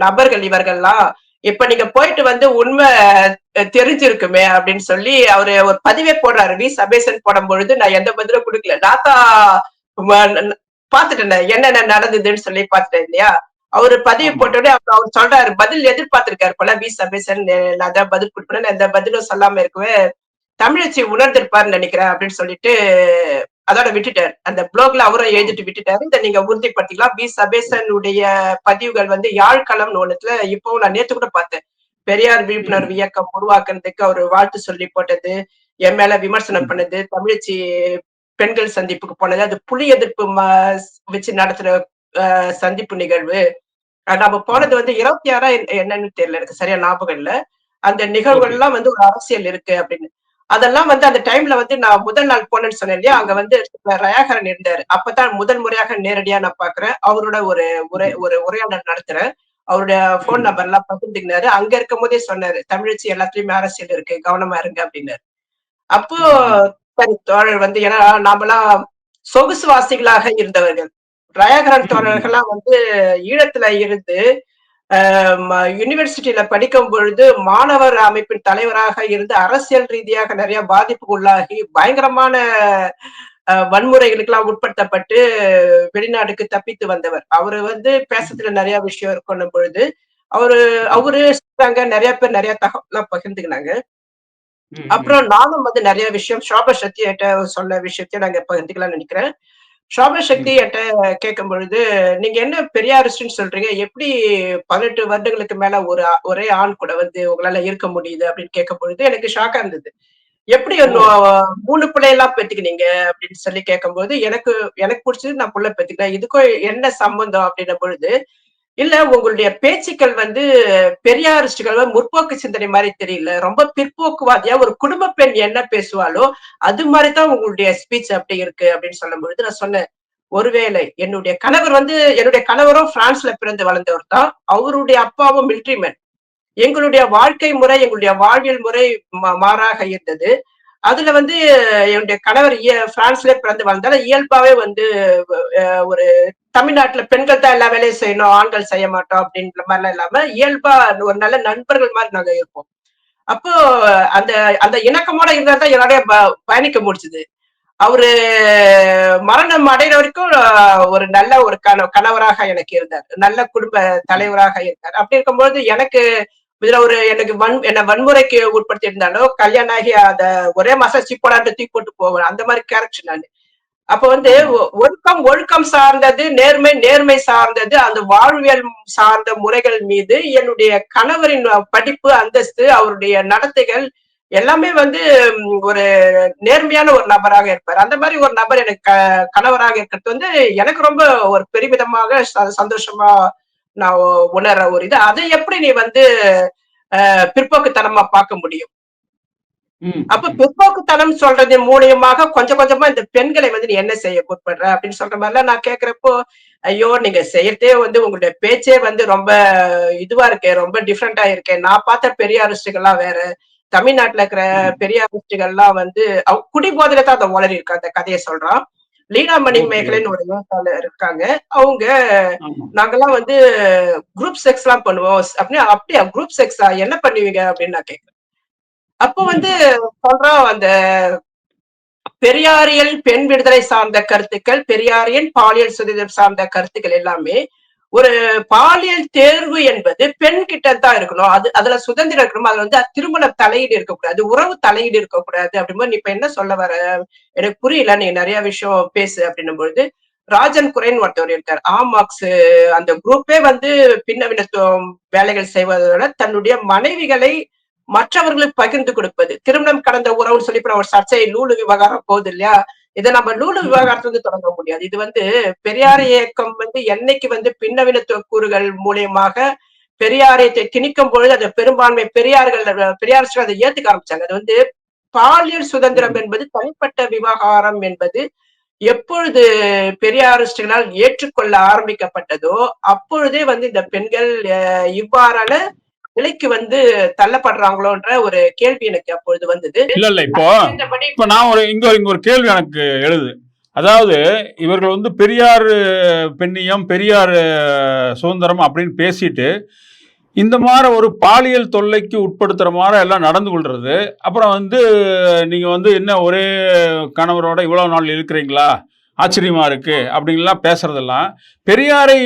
நபர்கள் இவர்கள்லாம் இப்ப நீங்க போயிட்டு வந்து உண்மை தெரிஞ்சிருக்குமே அப்படின்னு சொல்லி அவரு ஒரு பதிவே போடுறாரு. சபேசன் போடும் பொழுது நான் எந்த பதிலும் கொடுக்கல. நாத்தா பாத்துட்டேன் என்னென்ன நடந்ததுன்னு சொல்லி பாத்துட்டேன் இல்லையா. அவரு பதிவு போட்டோட அவர் சொல்றாரு, பதில் எதிர்பார்த்திருக்காரு போல சபேசன், நான் தான் பதில் கொடுப்பேன், எந்த பதிலும் சொல்லாம இருக்குவேன், தமிழச்சி உணர்ந்திருப்பாருன்னு நினைக்கிறேன் அப்படின்னு சொல்லிட்டு அதோட விட்டுட்டாரு. அந்த புளோக்ல அவரும் எழுதிட்டு விட்டுட்டாரு. இதை நீங்க உறுதிப்படுத்திக்கலாம். சபேசனுடைய பதிவுகள் வந்து யாழ்களம்னு ஒண்ணுத்துல இப்பவும் நான் நேத்து கூட பார்த்தேன். பெரியார் விழிப்புணர்வு இயக்கம் உருவாக்குறதுக்கு அவர் வாழ்த்து சொல்லி போட்டது, என் மேல விமர்சனம் பண்ணது, தமிழச்சி பெண்கள் சந்திப்புக்கு போனது, அது புலி எதிர்ப்பு வச்சு நடத்துற சந்திப்பு நிகழ்வு. நம்ம போனது வந்து 26 என்னன்னு தெரியல, எனக்கு சரியா ஞாபகம் இல்ல. அந்த நிகழ்வுகள்லாம் வந்து ஒரு அரசியல் இருக்கு அப்படின்னு. அதெல்லாம் வந்து அந்த டைம்ல வந்து நான் முதல் நாள் போனேன்னு சொன்னேன் இல்லையா, அங்க வந்து ரயாகரன் இருந்தாரு. அப்பதான் முதல் முறையாக நேரடியா நான் பாக்குறேன். அவரோட ஒரு உரையாடல் நடத்துறேன். அவருடைய போன் நம்பர் எல்லாம் பகிர்ந்துக்கினாரு. அங்க இருக்கும் போதே சொன்னாரு, தமிழச்சி எல்லாத்துலயுமே அரசியல் இருக்கு, கவனமா இருங்க அப்படின்னாரு. அப்போ சரி தோழர் வந்து, ஏன்னா நாமெல்லாம் சொகுசுவாசிகளாக இருந்தவர்கள். ரயாகரன் தோழர்கள்லாம் வந்து ஈழத்துல இருந்து யூனிவர்சிட்டியில படிக்கும் பொழுது மாணவர் அமைப்பின் தலைவராக இருந்து அரசியல் ரீதியாக நிறைய பாதிப்புக்கு உள்ளாகி பயங்கரமான வன்முறைகளுக்கு எல்லாம் உட்படுத்தப்பட்டு வெளிநாடுக்கு தப்பித்து வந்தவர். அவரு வந்து பேசுறதுல நிறைய விஷயம் இருக்கணும் பொழுது அவரு நிறைய பேர் நிறைய தகவல் பகிர்ந்துக்கினாங்க. அப்புறம் நானும் வந்து நிறைய விஷயம் ஷோபா சக்தி என்கிட்ட சொன்ன விஷயத்தையும் நாங்க பகிர்ந்துக்கலாம்னு நினைக்கிறேன். ஷோபா சக்தி என்கிட்ட கேட்கும் பொழுது, நீங்க என்ன பெரியாரிஸ்ட்னு சொல்றீங்க, எப்படி 18 வருடங்களுக்கு மேல ஒரே ஆண் கூட வந்து உங்களால இருக்க முடியுது அப்படின்னு கேட்கும் பொழுது எனக்கு ஷாக்கா இருந்தது. எப்படி 3 பிள்ளையெல்லாம் பெத்துக்கினீங்க அப்படின்னு சொல்லி கேட்கும்போது, எனக்கு எனக்கு பிடிச்சது நான் புள்ள பெத்துக்கிட்டேன், இதுக்கும் என்ன சம்பந்தம் அப்படின்ன பொழுது, இல்ல உங்களுடைய பேச்சுக்கள் வந்து பெரியாரிஸ்டுகள் முற்போக்கு சிந்தனை மாதிரி தெரியல, ரொம்ப பிற்போக்குவாதியா ஒரு குடும்ப பெண் என்ன பேசுவாளோ அது மாதிரிதான் உங்களுடைய ஸ்பீச் அப்படி இருக்கு அப்படின்னு சொல்லும் பொழுது நான் சொன்னேன், ஒருவேளை என்னுடைய கணவரும் பிரான்ஸ்ல பிறந்து வளர்ந்தவர் தான், அவருடைய அப்பாவும் மிலிட்ரி மேன். எங்களுடைய வாழ்க்கை முறை, எங்களுடைய வாழ்வியல் முறை மாறாக இருந்தது. அதுல வந்து என்னுடைய கணவர் பிரான்ஸ்ல பிறந்து வளர்ந்தால இயல்பாவே வந்து ஒரு தமிழ்நாட்டுல பெண்கள் தான் எல்லா வேலையும் செய்யணும், ஆண்கள் செய்ய மாட்டோம் அப்படின்ற மாதிரிலாம் இல்லாம இயல்பா ஒரு நல்ல நண்பர்கள் மாதிரி நாங்க இருப்போம். அப்போ அந்த அந்த இணக்கமோட இருந்தா தான் என்னுடைய பயணிக்க முடிச்சுது. அவரு மரணம் அடைகிற வரைக்கும் ஒரு நல்ல ஒரு கணவராக எனக்கு இருந்தார், நல்ல குடும்ப தலைவராக இருந்தார். அப்படி இருக்கும்போது எனக்கு இதுல எனக்கு என்ன வன்முறைக்கு உட்படுத்தி இருந்தாலோ கல்யாணம் ஆகி அத ஒரே மாசம் சிப்போடாட்டு தூக்கி போட்டு போவேன், அந்த மாதிரி கேரக்டர் நான். அப்ப வந்து ஒழுக்கம் சார்ந்தது, நேர்மை சார்ந்தது, அந்த வாழ்வியல் சார்ந்த முறைகள் மீது என்னுடைய கணவரின் படிப்பு, அந்தஸ்து, அவருடைய நடத்தைகள் எல்லாமே வந்து ஒரு நேர்மையான ஒரு நபராக இருப்பார். அந்த மாதிரி ஒரு நபர் எனக்கு கணவராக இருக்கிறது வந்து எனக்கு ரொம்ப ஒரு பெருமிதமாக சந்தோஷமா நான் உணர்ற ஒரு இது. அதை எப்படி நீ வந்து பிற்போக்குத்தனமா பார்க்க முடியும்? அப்ப பிற்போக்குத்தனம் சொல்றது மூலியமாக கொஞ்சம் கொஞ்சமா இந்த பெண்களை வந்து நீ என்ன செய்ய முற்படுற அப்படின்னு சொல்ற மாதிரிலாம் நான் கேக்குறப்போ, ஐயோ நீங்க செய்யறதே வந்து உங்களுடைய பேச்சே வந்து ரொம்ப இதுவா இருக்கேன், ரொம்ப டிஃப்ரெண்டா இருக்கேன். நான் பார்த்த பெரியாரிஸ்டுகள்லாம் வேற, தமிழ்நாட்டுல இருக்கிற பெரியாரிஸ்டுகள்லாம் வந்து குடி போதையில தான் அந்த உளறி இருக்கு, அந்த கதையை சொல்றான். லீலாமணி மேகலைன்னு ஒரு எழுத்தாளர் இருக்காங்க. அவங்க நாங்கெல்லாம் வந்து குரூப் செக்ஸ் எல்லாம் பண்ணுவோம் அப்படின்னு. அப்படியா குரூப் செக்ஸா, என்ன பண்ணுவீங்க அப்படின்னு நான் கேட்கிறேன். அப்போ வந்து சொல்றோம், அந்த பெரியாரியல் பெண் விடுதலை சார்ந்த கருத்துக்கள், பெரியாரியன் பாலியல் சுதந்திரம் சார்ந்த கருத்துக்கள் எல்லாமே ஒரு பாலியல் தேர்வு என்பது பெண் கிட்ட தான் இருக்கணும், அதுல சுதந்திரம் இருக்கணும், அதுல வந்து திருமண தலையீடு இருக்கக்கூடாது, உறவு தலையீடு இருக்கக்கூடாது அப்படிங்கும்போது நீ இப்ப என்ன சொல்ல வர, எனக்கு புரியல, நீ நிறைய விஷயம் பேசு அப்படின்னும் பொழுது, ராஜன் குரேன் ஒருத்தவர் இருக்கார், ஆமாக்ஸ் அந்த குரூப்பே வந்து பின்னவினத்துவம் வேலைகள் செய்வதோட தன்னுடைய மனைவிகளை மற்றவர்களுக்கு பகிர்ந்து கொடுப்பது, திருமணம் கடந்த உறவுன்னு சொல்லி ஒரு சர்ச்சை லூலு விவகாரம் போகுது இல்லையா, இதை நம்ம லூலு விவகாரத்துல இருந்து தொடங்க முடியாது. இது வந்து பெரியார் இயக்கம் வந்து என்னைக்கு வந்து பின்னவினத்துவ கூறுகள் மூலியமாக பெரியாரியத்தை திணிக்கும் பொழுது அந்த பெரும்பான்மை பெரியாரிஸ்டர்கள் அதை ஏத்துக்க ஆரம்பிச்சாங்க. அது வந்து பாலியல் சுதந்திரம் என்பது தனிப்பட்ட விவகாரம் என்பது எப்பொழுது பெரியாரிஸ்டுகளால் ஏற்றுக்கொள்ள ஆரம்பிக்கப்பட்டதோ அப்பொழுதே வந்து இந்த பெண்கள் இவ்வாறான நிலைக்கு வந்து தள்ளப்படுறாங்களோன்ற ஒரு கேள்வி எனக்கு அப்பொழுது வந்தது. இல்ல இப்போ நான் இங்க ஒரு கேள்வி எனக்கு எழுது. அதாவது இவர்கள் வந்து பெரியார் பெண்ணியம், பெரியார் சுதந்திரம் அப்படின்னு பேசிட்டு இந்த மாதிரி ஒரு பாலியல் தொல்லைக்கு உட்படுத்துற மாதிரி எல்லாம் நடந்து கொள்றது, அப்புறம் வந்து நீங்க வந்து என்ன ஒரே கணவரோட இவ்வளவு நாள் இருக்கிறீங்களா, ஆச்சரியமா இருக்கு அப்படின்லாம் பேசுறதெல்லாம் பெரியாரை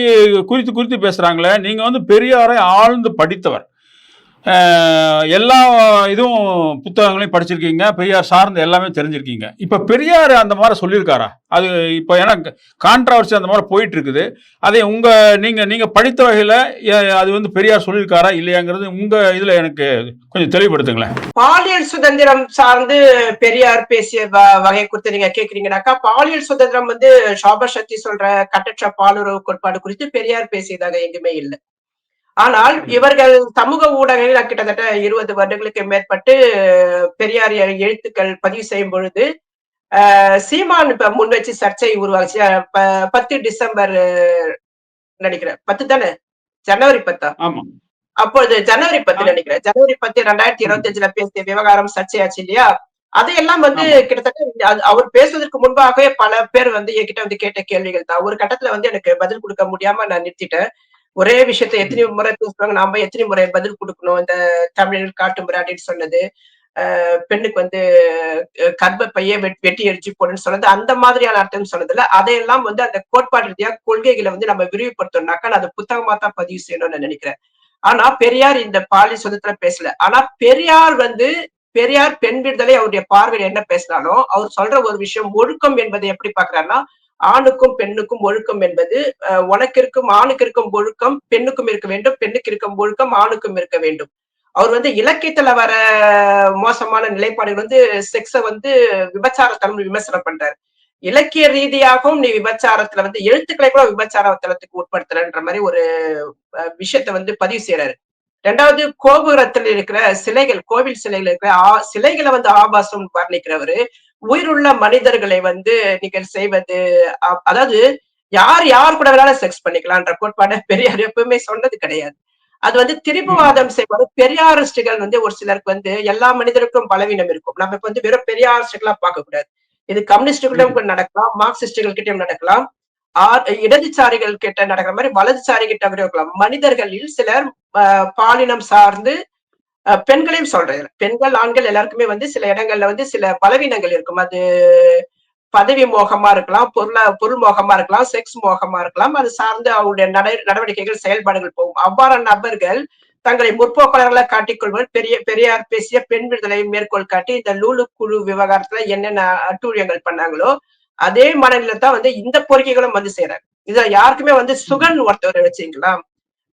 குறித்து பேசுறாங்களே. நீங்க வந்து பெரியாரை ஆழ்ந்து படித்தவர், எல்லா இதுவும் புத்தகங்களையும் படிச்சிருக்கீங்க, பெரியார் சார்ந்த எல்லாமே தெரிஞ்சிருக்கீங்க. இப்போ பெரியார் அந்த மாதிரி சொல்லியிருக்காரா? அது இப்போ ஏன்னா கான்ட்ரவர்சி அந்த மாதிரி போயிட்டு இருக்குது. அதை நீங்க படித்த வகையில் அது வந்து பெரியார் சொல்லியிருக்காரா இல்லையாங்கிறது உங்க இதுல எனக்கு கொஞ்சம் தெளிவுபடுத்துங்களேன். பாலியல் சுதந்திரம் சார்ந்து பெரியார் பேசிய வகை குறித்து நீங்க கேக்குறீங்கன்னாக்கா, பாலியல் சுதந்திரம் வந்து ஷாபா சக்தி சொல்ற கட்டற்ற பாலுறவு கோட்பாடு குறித்து பெரியார் பேசியதாக எங்குமே இல்லை. ஆனால் இவர்கள் சமூக ஊடகங்களில் கிட்டத்தட்ட 20 வருடங்களுக்கு மேற்பட்டு பெரியார் எழுத்துக்கள் பதிவு செய்யும் பொழுது சீமான் இப்ப முன் வச்சு சர்ச்சை உருவாச்சு. 10 டிசம்பர் நினைக்கிறேன், 10 தானே, ஜனவரி 10. அப்பொழுது ஜனவரி 10 நினைக்கிறேன், ஜனவரி 10 2025 பேசிய விவகாரம் சர்ச்சையாச்சு இல்லையா? அதையெல்லாம் வந்து கிட்டத்தட்ட அவர் பேசுவதற்கு முன்பாகவே பல பேர் வந்து என்கிட்ட வந்து கேட்ட கேள்விகள் தான். ஒரு கட்டத்துல வந்து எனக்கு பதில் கொடுக்க முடியாம நான் நிறுத்திட்டேன். ஒரே விஷயத்த எத்தனை முறை பேசுவாங்க, நாம எத்தனை முறை பதில் கொடுக்கணும்? இந்த தமிழ் காட்டு முறை அப்படின்னு சொன்னது, பெண்ணுக்கு வந்து கர்ப்பப்பையே வெட்டி எரிச்சு போடுன்னு சொன்னது, அந்த மாதிரியான அர்த்தம் சொன்னதுல அதையெல்லாம் வந்து அந்த கோட்பாடு ரீதியா கொள்கைகளை வந்து நம்ம விரிவுபடுத்தணும்னாக்கா நான் அதை புத்தகமா தான் பதிவு செய்யணும்னு நினைக்கிறேன். ஆனா பெரியார் இந்த பாலியல் சுதந்திரத்துல பேசல. ஆனா பெரியார் பெண் விடுதலை அவருடைய பார்வையில் என்ன பேசினாலும் அவர் சொல்ற ஒரு விஷயம், ஒழுக்கம் என்பதை எப்படி பாக்குறாருன்னா, ஆணுக்கும் பெண்ணுக்கும் ஒழுக்கம் என்பது உனக்கு இருக்கும் ஆணுக்கு இருக்கும் ஒழுக்கம் பெண்ணுக்கும் இருக்க வேண்டும், பெண்ணுக்கு இருக்கும் ஒழுக்கம் ஆணுக்கும் இருக்க வேண்டும். அவர் வந்து இலக்கியத்துல வர மோசமான நிலைப்பாடுகள் வந்து செக்ஸ வந்து விபச்சாரத்தனம் விமர்சனம் பண்றாரு. இலக்கிய ரீதியாகவும் நீ விபச்சாரத்துல வந்து எழுத்துக்களை கூட விபச்சாரத்தனத்துக்கு உட்படுத்துறன்ற மாதிரி ஒரு விஷயத்த வந்து பதிவு செய்யறாரு. ரெண்டாவது, கோபுரத்தில் இருக்கிற சிலைகள், கோவில் சிலைகள் இருக்கிற சிலைகளை வந்து ஆபாசம் வர்ணிக்கிறவரு, உயிருள்ள மனிதர்களை வந்து நீங்கள் செய்வது, அதாவது யார் கூட வேணாலும் செக்ஸ் பண்ணிக்கலாம்ன்ற கோட்பாடு பெரியார் எப்பவுமே சொன்னது கிடையாது. அது வந்து திரிபுவாதம் செய்வது. பெரியாரிஸ்டுகள் வந்து ஒரு சிலருக்கு வந்து எல்லா மனிதருக்கும் பலவீனம் இருக்கும். நம்ம இப்ப வந்து வெறும் பெரியாரிஸ்டுகளா பார்க்க கூடாது. இது கம்யூனிஸ்டுகளும் நடக்கலாம், மார்க்சிஸ்டுகள் கிட்டையும் நடக்கலாம், இடதுசாரிகள் கிட்ட நடக்கிற மாதிரி வலதுசாரி கிட்ட இருக்கலாம். மனிதர்களில் சிலர் பாலினம் சார்ந்து பெண்களையும் சொல்றேன், பெண்கள் ஆண்கள் எல்லாருக்குமே வந்து சில இடங்கள்ல வந்து சில பலவீனங்கள் இருக்கும். அது பதவி மோகமா இருக்கலாம், பொருள் மோகமா இருக்கலாம், செக்ஸ் மோகமா இருக்கலாம். அது சார்ந்து அவருடைய நடவடிக்கைகள் செயல்பாடுகள் போகும். அவ்வாறான நபர்கள் தங்களை முற்போக்காளர்களை காட்டிக்கொள்வர். பெரியார் பேசிய பெண் விடுதலை மேற்கோள் காட்டி இந்த லூலு குழு விவகாரத்துல என்னென்ன அட்டூழியங்கள் பண்ணாங்களோ அதே மனநிலைத்தான் வந்து இந்த கோரிக்கைகளும் வந்து செய்யறாங்க. இத யாருக்குமே வந்து சுகன் ஒருத்தவர் வச்சுங்களா,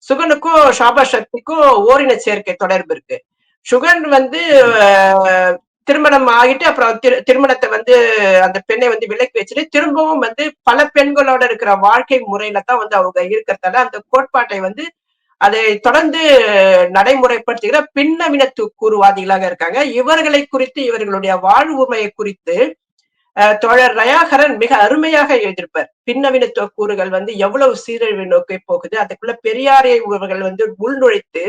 சுகனுக்கும் ஷாபா சக்திக்கும் ஓரின சேர்க்கை தொடர்பு இருக்கு. சுகன் வந்து திருமணம் ஆகிட்டு அப்புறம் திருமணத்தை வந்து அந்த பெண்ணை வந்து விலக்கி வச்சுட்டு திரும்பவும் வந்து பல பெண்களோட இருக்கிற வாழ்க்கை முறையில தான் வந்து அவங்க இருக்கிறதால அந்த கோட்பாட்டை வந்து அதை தொடர்ந்து நடைமுறைப்படுத்துகிற பின்னவீனத்து கூறுவாதிகளாக இருக்காங்க. இவர்களை குறித்து, இவர்களுடைய வாழ்வுமையை குறித்து தோழர் ரயாகரன் மிக அருமையாக எழுதியிருப்பார். பின்னவீனத்துவ கூறுகள் வந்து எவ்வளவு சீரழிவு நோக்கி போகுது, அதுக்குள்ள பெரியாரை இவர்கள் வந்து உள்நுழைத்து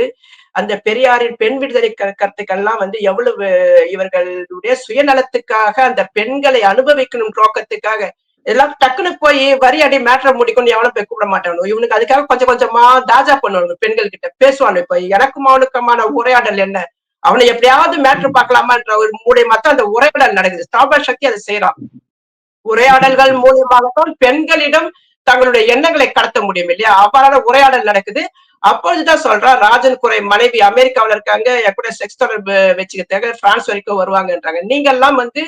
அந்த பெரியாரின் பெண் விடுதலை கருத்துக்கள்லாம் வந்து எவ்வளவு இவர்களுடைய சுயநலத்துக்காக அந்த பெண்களை அனுபவிக்கணும் நோக்கத்துக்காக எல்லாம் டக்குன்னு போய் வரி அடி மேட்ரை முடிக்கணும்னு எவனும் போய் கூப்பிட மாட்டானோ. இவனுக்கு அதுக்காக கொஞ்சம் கொஞ்சமா தாஜா பண்ணுவாங்க, பெண்கள் கிட்ட பேசுவானு. இப்ப எனக்கும் அவனுக்குமான உரையாடல் என்ன, அவனை எப்படியாவது மேட்ரு பார்க்கலாமான்ற ஒரு மூலியமா தான் அந்த உரையாடல் நடக்குது. ஷாபா சக்தி அதை செய்யறான். உரையாடல்கள் மூலியமாகத்தான் பெண்களிடம் தங்களுடைய எண்ணங்களை கடத்த முடியும் இல்லையா? அவ்வாறான உரையாடல் நடக்குது. அப்பொழுதுதான் சொல்றான், ராஜன் குறை மனைவி அமெரிக்காவில இருக்காங்க, கூட செக்ஸ் தொடர்பு வச்சுக்கிறதுக்காக பிரான்ஸ் வரைக்கும் வருவாங்கன்றாங்க. நீங்க எல்லாம் வந்து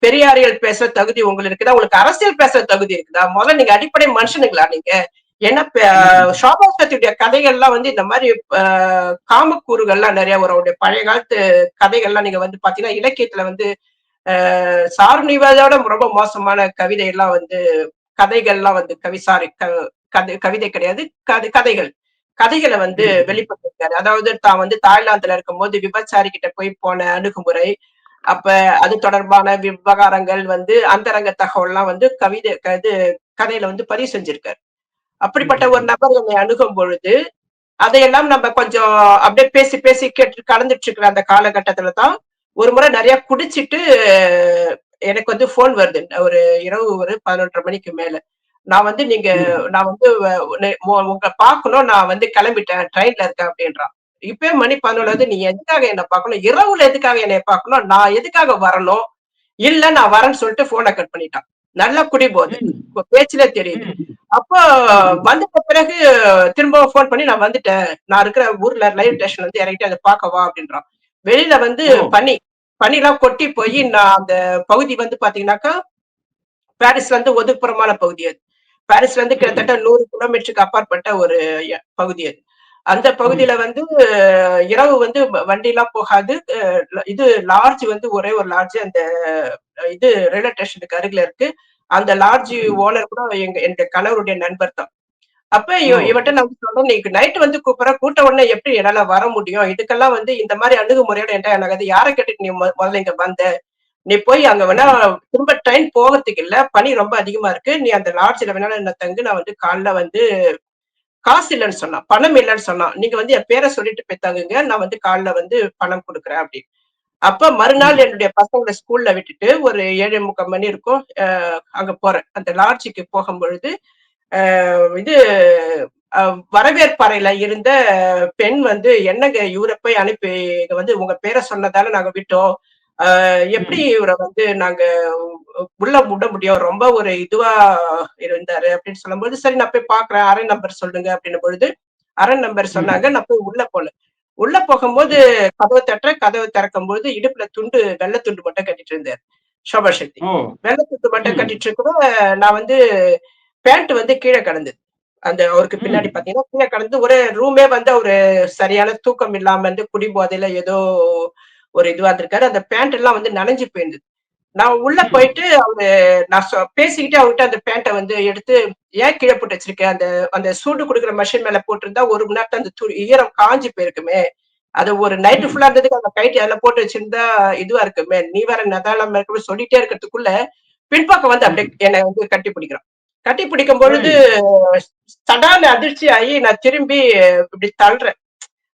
பெரியாரியல் பேசுற தகுதி உங்களுக்கு இருக்குதா? உங்களுக்கு அரசியல் பேசுற தகுதி இருக்குதா? முதல்ல நீங்க அடிப்படை மனுஷனுங்களா நீங்க? ஏன்னா ஷாபா சக்தியுடைய கதைகள்லாம் வந்து இந்த மாதிரி காமக்கூறுகள்லாம் நிறைய வரும். அவருடைய பழைய காலத்து கதைகள்லாம் நீங்க வந்து பாத்தீங்கன்னா இலக்கியத்துல வந்து சாருநிவாதோட ரொம்ப மோசமான கவிதை எல்லாம் வந்து கதைகள்லாம் வந்து கவிதை கிடையாது, கதைகளை வந்து வெளிப்படுத்திருக்காரு. அதாவது தான் வந்து தாய்லாந்துல இருக்கும் போது விபச்சாரி கிட்ட போய் போன அணுகுமுறை, அப்ப அது தொடர்பான விவகாரங்கள் வந்து அந்தரங்க தகவல்லாம் வந்து கதையில வந்து பதிவு செஞ்சிருக்காரு. அப்படிப்பட்ட ஒரு நபர் என்னை அணுகும் பொழுது அதையெல்லாம் நம்ம கொஞ்சம் அப்படியே பேசி பேசி கேட்டு கலந்துட்டு இருக்கிற அந்த காலகட்டத்துல தான் ஒரு முறை நிறைய குடிச்சிட்டு எனக்கு வந்து போன் வருது. ஒரு இரவு ஒரு 11:30 மணிக்கு மேல நான் வந்து உங்க பாக்கணும், நான் வந்து கிளம்பிட்டேன், ட்ரெயின்ல இருக்கேன் அப்படின்றான். இப்பவே மணி 11 நீ எதுக்காக என்ன பார்க்கணும், இரவுல எதுக்காக என்னை பார்க்கணும், நான் எதுக்காக வரணும், இல்ல நான் வரேன்னு சொல்லிட்டு போனை கட் பண்ணிட்டான். நல்லா குடி போகுது, பேச்சுல தெரியுது. அப்போ வந்துட்ட பிறகு திரும்ப போன் பண்ணி நான் வந்துட்டேன், நான் இருக்கிற ஊர்ல ரயில்வே ஸ்டேஷன்ல இருந்து இறங்கிட்டு அதை பார்க்கவா அப்படின்றான். வெளியில வந்து ஓ பனி எல்லாம் கொட்டி போய் நான் அந்த பகுதி வந்து பாத்தீங்கன்னாக்கா பாரிஸ்ல இருந்து ஒதுக்குப்புறமான பகுதி அது. பாரிஸ்ல இருந்து கிட்டத்தட்ட 100 கிலோமீட்டருக்கு அப்பாற்பட்ட ஒரு பகுதி அது. அந்த பகுதியில வந்து இரவு வந்து வண்டி எல்லாம் போகாது. இது லாட்ஜ் வந்து ஒரே ஒரு லாட்ஜ் அந்த இது ரயில்வே ஸ்டேஷனுக்கு அருகில இருக்கு. அந்த லாட்ஜ் ஓனர் கூட எங்க கணவருடைய நண்பர் தான். அப்ப இவன்ட்ட நான் சொல்றேன், "நீ நைட் வந்து கூப்பிடுற, கூட்ட உடனே எப்படி என்னால வர முடியும்? இதுக்கெல்லாம் வந்து இந்த மாரி அணுகுமுறையோட என்ட்ட எனக்கு அது யார கேட்டுட்டு நீ முதல்ல இங்க வந்த? நீ போய் அங்க வேணா திரும்ப ட்ரெயின் போகறதுக்கு இல்ல. பனி ரொம்ப அதிகமா இருக்கு. நீ அந்த லாட்ஜ்ல வேணாலும் என்ன தங்கு. நான் வந்து காலைல வந்து காசு இல்லன்னு சொன்னான். பணம் இல்லன்னு சொன்னான். நீங்க வந்து என் பேர சொல்லிட்டு போய் தங்குங்க. நான் வந்து காலைல வந்து பணம் குடுக்குறேன்" அப்படின்னு. அப்ப மறுநாள் என்னுடைய பசங்கள ஸ்கூல்ல விட்டுட்டு ஒரு 7:45 மணி இருக்கும். அங்க போறேன். அந்த லாட்ஜுக்கு போகும்பொழுது, இது வரவேற்பறையில இருந்த பெண் வந்து, "என்னங்க இவர போய் அனுப்பி இங்க வந்து உங்க பேர சொன்னதால நாங்க விட்டோம். எப்படி இவர வந்து நாங்க உள்ள விட முடியும்? ரொம்ப ஒரு இதுவா இருந்தாரு" அப்படின்னு சொல்லும்போது, "சரி நான் போய் பார்க்குறேன். அறை நம்பர் சொல்லுங்க" அப்படின்னும் பொழுது, அறை நம்பர் சொன்னாங்க. நான் போய் உள்ள போனேன். உள்ள போகும்போது கதவு தட்டுறேன். கதவு திறக்கும்போது இடுப்புல வெள்ள துண்டு மட்டும் கட்டிட்டு இருந்தாரு. சோபா சக்தி. ஓ வெள்ள துண்டு மட்டும் ம் கட்டிட்டு இருக்கவும், நான் வந்து பேண்ட் வந்து கீழ கிடந்தது. அந்த அவருக்கு பின்னாடி ம் பார்த்தீங்கன்னா, கீழ கிடந்து ஒரு ரூமே வந்து அவரு சரியான தூக்கம் இல்லாம வந்து குடிபோதையில ஏதோ ஒரு இதுவா இருந்திருக்காரு. அந்த பேண்ட் எல்லாம் வந்து நனைஞ்சு போயிருந்தது. நான் உள்ள ம் போயிட்டு நான் பேசிக்கிட்டே அவர்கிட்ட அந்த பேண்ட்ட வந்து எடுத்து, "ஏன் கீழ போட்டு வச்சிருக்க? அந்த அந்த சூடு குடுக்குற மெஷின் மேல போட்டிருந்தா 1 மணி நேரத்துல அந்த ஈரம் காஞ்சு போயிருக்குமே. அது ஒரு நைட் ம் ஃபுல்லா இருந்ததுக்கு அத கழட்டி அதுல போட்டு வச்சிருந்தா இதுவா இருக்குமே. நீ வேற நிதானமா இருக்கன்னு" சொல்லிட்டே இருக்கிறதுக்குள்ள, பின்பக்கம் வந்து அப்படியே ம் என்ன வந்து கட்டி பிடிக்கிறான். கட்டி பிடிக்கும் பொழுது, ஏய் சடார்ன்னு அதிர்ச்சி ஆயி நான் திரும்பி இப்படி தள்ளுறேன்.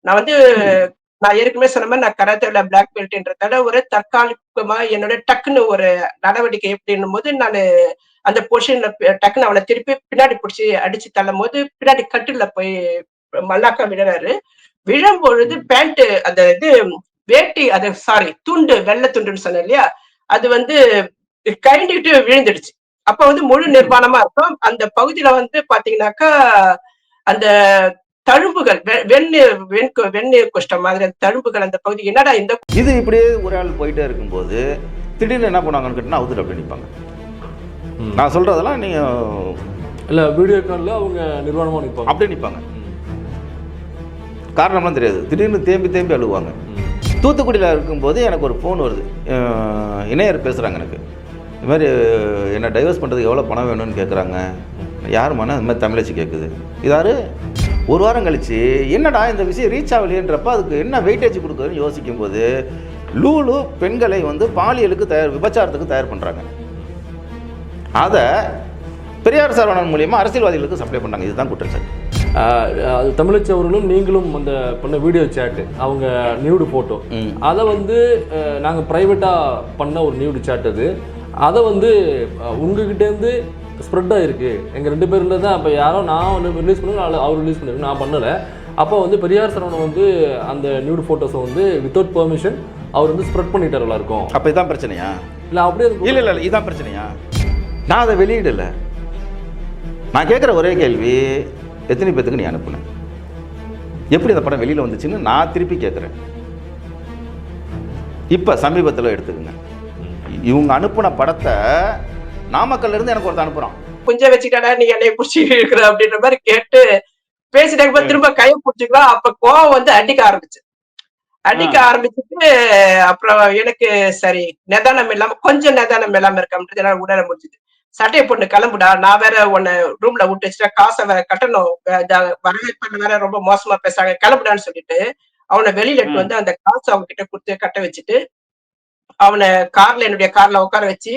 நான் வந்து ம் நான் ஏற்கனவே சொன்ன மாரி நான் கராத்தேல பிளாக் பெல்ட்ன்றதால ஒரு தற்காலிகமா என்னோட டக்குன்னு ஒரு நடவடிக்கை எப்படின்னும்போது, நானு அந்த பொசிஷன்ல டக்குன்னு அவன திருப்பி பின்னாடி புடிச்சு அடிச்சு தள்ளும்போது, பின்னாடி கட்டில்ல போய் மல்லாக்கா விழுறாரு. விழும்பொழுது ம் பேண்ட் அந்த இது வேட்டி அது சாரி துண்டு வெள்ள துண்டுன்னு சொன்னேன் இல்லையா? அது வந்து கழண்டிட்டு விழுந்துடுச்சு. அப்ப வந்து முழு ம் நிர்வாணமா இருக்கும். அந்த பகுதியில வந்து பாத்தீங்கன்னாக்கா, அந்த தழும்புகள் வெந்நீர் குஷ்டம் மாதிரி அந்த தழும்புகள் அந்த பகுதி என்னடா இந்த இது இப்படியே ஒரு ஆள் போயிட்டே இருக்கும்போது திடீர்னு என்ன பண்ணுவாங்கன்னு கேட்டால் அவுத்துட்டு அப்படி நிற்பாங்க. ம். நான் சொல்கிறதெல்லாம் நீங்கள் இல்ல வீடியோ கால்ல அவங்க நிர்வாணமா நிப்பாங்க. அப்படியே நிற்பாங்க. காரணம்லாம் தெரியாது. திடீர்னு தேம்பி தேம்பி அழுவாங்க. தூத்துக்குடியில் இருக்கும்போது எனக்கு ஒரு ஃபோன் வருது. இணையர் பேசுகிறாங்க எனக்கு. இது மாதிரி என்ன டைவர்ஸ் பண்ணுறதுக்கு எவ்வளோ பணம் வேணும்னு கேட்குறாங்க. யாருமாண்ணா இந்த மாதிரி தமிழச்சி கேட்குது. இதாரு ஒரு வாரம் கழித்து என்னடா இந்த விஷயம் ரீச் ஆகலையன்றப்ப அதுக்கு என்ன வெயிட்டேஜ் கொடுக்குறதுன்னு யோசிக்கும்போது லூலு பெண்களை வந்து பாலியலுக்கு விபச்சாரத்துக்கு தயார் பண்ணுறாங்க. அதை பெரியார் சரவணன் மூலியமாக அரசியல்வாதிகளுக்கு சப்ளை பண்ணாங்க. இதுதான் குற்றச்சாட்டு. அது தமிழச்சி அவர்களும் நீங்களும் அந்த பண்ண வீடியோ சேட்டு அவங்க நியூடு ஃபோட்டோ அதை வந்து நாங்கள் ப்ரைவேட்டாக பண்ண ஒரு நியூடு சேட் அது. அதை வந்து உங்ககிட்டேருந்து ஸ்ப்ரெட் ஆகிருக்கு. எங்கள் 2 பேர்ல தான். இப்போ யாரோ நான் ரிலீஸ் பண்ணுவேன், அவர் ரிலீஸ் பண்ணிருக்கு, நான் பண்ணலை. அப்போ வந்து பெரியார் சரவணன் வந்து அந்த நியூடு ஃபோட்டோஸை வந்து வித்தவுட் பெர்மிஷன் அவர் வந்து ஸ்ப்ரெட் பண்ணிட்டார் இருக்கும். அப்போ இதான் பிரச்சனையா? இல்லை அப்படியே இல்லை இல்லை இல்லை இதான் பிரச்சனையா? நான் அதை வெளியிடலை. நான் கேட்குற ஒரே கேள்வி, எத்தனை பேத்துக்கு நீ அனுப்புனேன்? எப்படி அந்த படம் வெளியில் வந்துச்சுன்னு நான் திருப்பி கேட்குறேன். இப்போ சமீபத்தில் எடுத்துக்கங்க, இவங்க அனுப்புன படத்தை நாமக்கல்ல இருந்து எனக்கு ஒருத்தர் அனுப்புகிறான். குஞ்ச வச்சுக்கிட்டாடா நீ என்னைய புடிச்சு இருக்கிற அப்படின்ற மாதிரி கேட்டு பேசிட்டு திரும்ப கையை பிடிச்சிக்கலாம். அப்ப கோவம் வந்து அடிக்க ஆரம்பிச்சுட்டு அப்புறம் எனக்கு சரி நிதானம் இல்லாம கொஞ்சம் நிதானம் இல்லாம இருக்காம உணர முடிஞ்சுது. சட்டையை போட்டு கிளம்புடா, நான் வேற உன்னை ரூம்ல விட்டு வச்சுட்டா காசை வேற கட்டணும், வரவேற்பு வேற ரொம்ப மோசமா பேசுறாங்க, கிளம்புடான்னு சொல்லிட்டு அவனை வெளியில எடுத்து வந்து அந்த காசு அவங்க கிட்ட கொடுத்து கட்ட வச்சுட்டு அவனை என்னுடைய கார்ல உட்கார வச்சு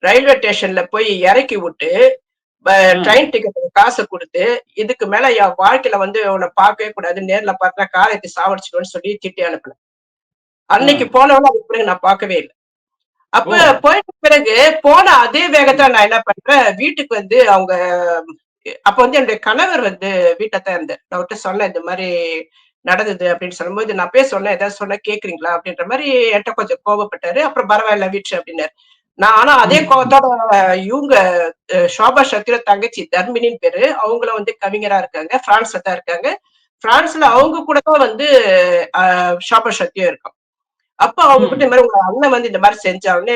ரயில்வே ஸ்டேஷன்ல போய் இறக்கி விட்டு ட்ரெயின் டிக்கெட் காசை கொடுத்து, இதுக்கு மேல என் வாழ்க்கையில வந்து உன்னை பார்க்கவே கூடாது, நேர்ல பார்த்தா காரை எடுத்து சாவடிச்சிடுவேன்னு சொல்லி திட்டி அனுப்பினேன். அன்னைக்கு போனவன அதுக்கு பிறகு நான் பார்க்கவே இல்லை. அப்ப போயிட்ட பிறகு போன அதே வேகத்துல நான் என்ன பண்றேன், வீட்டுக்கு வந்து அவங்க அப்ப வந்து என்னுடைய கணவர் வந்து வீட்டுல தான் இருந்தார். நான் அவர்கிட்ட சொன்னேன் இந்த மாதிரி நடந்தது அப்படின்னு சொல்லும்போது, நான் போய் சொன்னேன், ஏதாவது சொன்னா கேக்குறீங்களா அப்படின்ற மாதிரி என்கிட்ட கொஞ்சம் கோபப்பட்டாரு. அப்புறம் பரவாயில்ல விட்டுரு அப்படின்னாரு. நான் ஆனா அதே கோவத்தோட இவங்க சோபா சக்தியோட தங்கச்சி தர்மினின்னு பேரு, அவங்கள வந்து கவிஞரா இருக்காங்க, பிரான்ஸ்ல தான் இருக்காங்க. பிரான்ஸ்ல அவங்க கூட தான் வந்து சோபா சக்தியும் இருக்கும். அப்ப அவங்க கிட்ட இந்த மாதிரி உங்க அண்ணன் வந்து இந்த மாதிரி செஞ்சாங்கன்னு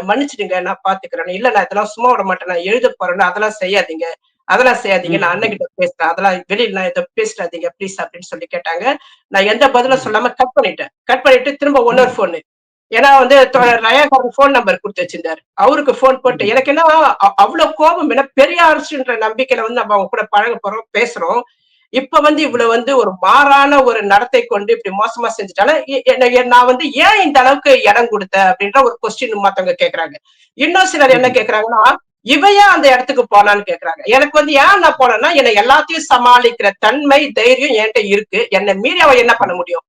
மன்னிச்சிடுங்க, நான் பாத்துக்கிறேன். இல்ல நான் இதெல்லாம் சும்மா விட மாட்டேன், நான் எழுத போறேன்னு அதெல்லாம் செய்யாதீங்க, அதெல்லாம் செய்யாதீங்க, நான் அண்ணன் கிட்ட பேசுறேன், அதெல்லாம் வெளியில எதை பேசிடாதீங்க ப்ளீஸ் அப்படின்னு சொல்லி கேட்டாங்க. நான் எந்த பதிலும் சொல்லாம கட் பண்ணிட்டேன். கட் பண்ணிட்டு திரும்ப இன்னொரு போன், ஏன்னா வந்து ரயாகாரன் போன் நம்பர் கொடுத்து வச்சிருந்தாரு. அவருக்கு போன் போட்டு எனக்கு என்ன அவ்வளவு கோபம், என்ன பெரிய அரசுன்ற நம்பிக்கையில வந்து நம்ம அவங்க கூட பழக போறோம், பேசுறோம். இப்ப வந்து இவ்வளவு வந்து ஒரு மாறான ஒரு நடத்தை கொண்டு இப்படி மோசமா செஞ்சுட்டாலும் நான் வந்து ஏன் இந்த அளவுக்கு இடம் கொடுத்த அப்படின்ற ஒரு கொஸ்டின் மத்தவங்க கேக்குறாங்க. இன்னும் சிலர் என்ன கேக்குறாங்கன்னா, இவையா அந்த இடத்துக்கு போனான்னு கேக்குறாங்க. எனக்கு வந்து ஏன் நான் போனேன்னா, என்னை எல்லாத்தையும் சமாளிக்கிற தன்மை தைரியம் என்கிட்ட இருக்கு, என்னை மீறி அவ என்ன பண்ண முடியும்,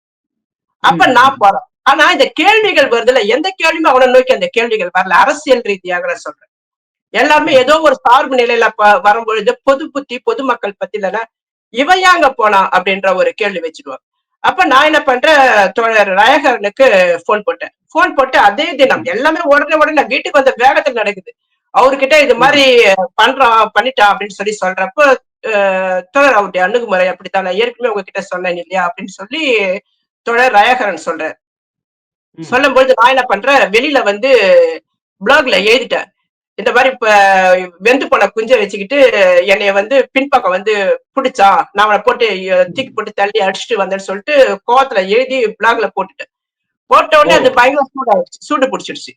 அப்ப நான் போறேன். ஆனா இந்த கேள்விகள் வருதுல, எந்த கேள்வியும் அவனை நோக்கி அந்த கேள்விகள் வரல. அரசியல் ரீதியாக நான் சொல்றேன். எல்லாமே ஏதோ ஒரு சார்பு நிலையில வரும்பொழுது பொது புத்தி பொதுமக்கள் பத்தி இல்லைன்னா இவன் ஏங்க போனா அப்படின்ற ஒரு கேள்வி வச்சிருவான். அப்ப நான் என்ன பண்றேன், தோழர் ரயகரனுக்கு போன் போட்டேன். போன் போட்டு அதே தினம் எல்லாமே உடனே உடனே வீட்டுக்கு வந்த வேகத்துல நடக்குது. அவர்கிட்ட இது மாதிரி பண்ணிட்டான் அப்படின்னு சொல்லி சொல்றப்ப, தோழர் அவருடைய அணுகுமுறை அப்படித்தான், நான் ஏற்கனவே உங்ககிட்ட சொன்னேன் இல்லையா அப்படின்னு சொல்லி தோழர் ரயகரன் சொல்றேன். சொல்லும்போது நான் என்ன பண்றேன், வெளியில வந்து பிளாக்ல எழுதிட்டேன். இந்த மாதிரி இப்ப வெந்து போன குஞ்ச வச்சுக்கிட்டு என்னைய வந்து பின்பக்கம் வந்து பிடிச்சான், நான் அவனை போட்டு தூக்கி போட்டு தள்ளி அடிச்சுட்டு வந்தேன்னு சொல்லிட்டு கோவத்துல எழுதி பிளாக்ல போட்டுட்டேன். போட்ட உடனே அது பயங்கர சூடாயிடுச்சு, சூடு பிடிச்சிருச்சு.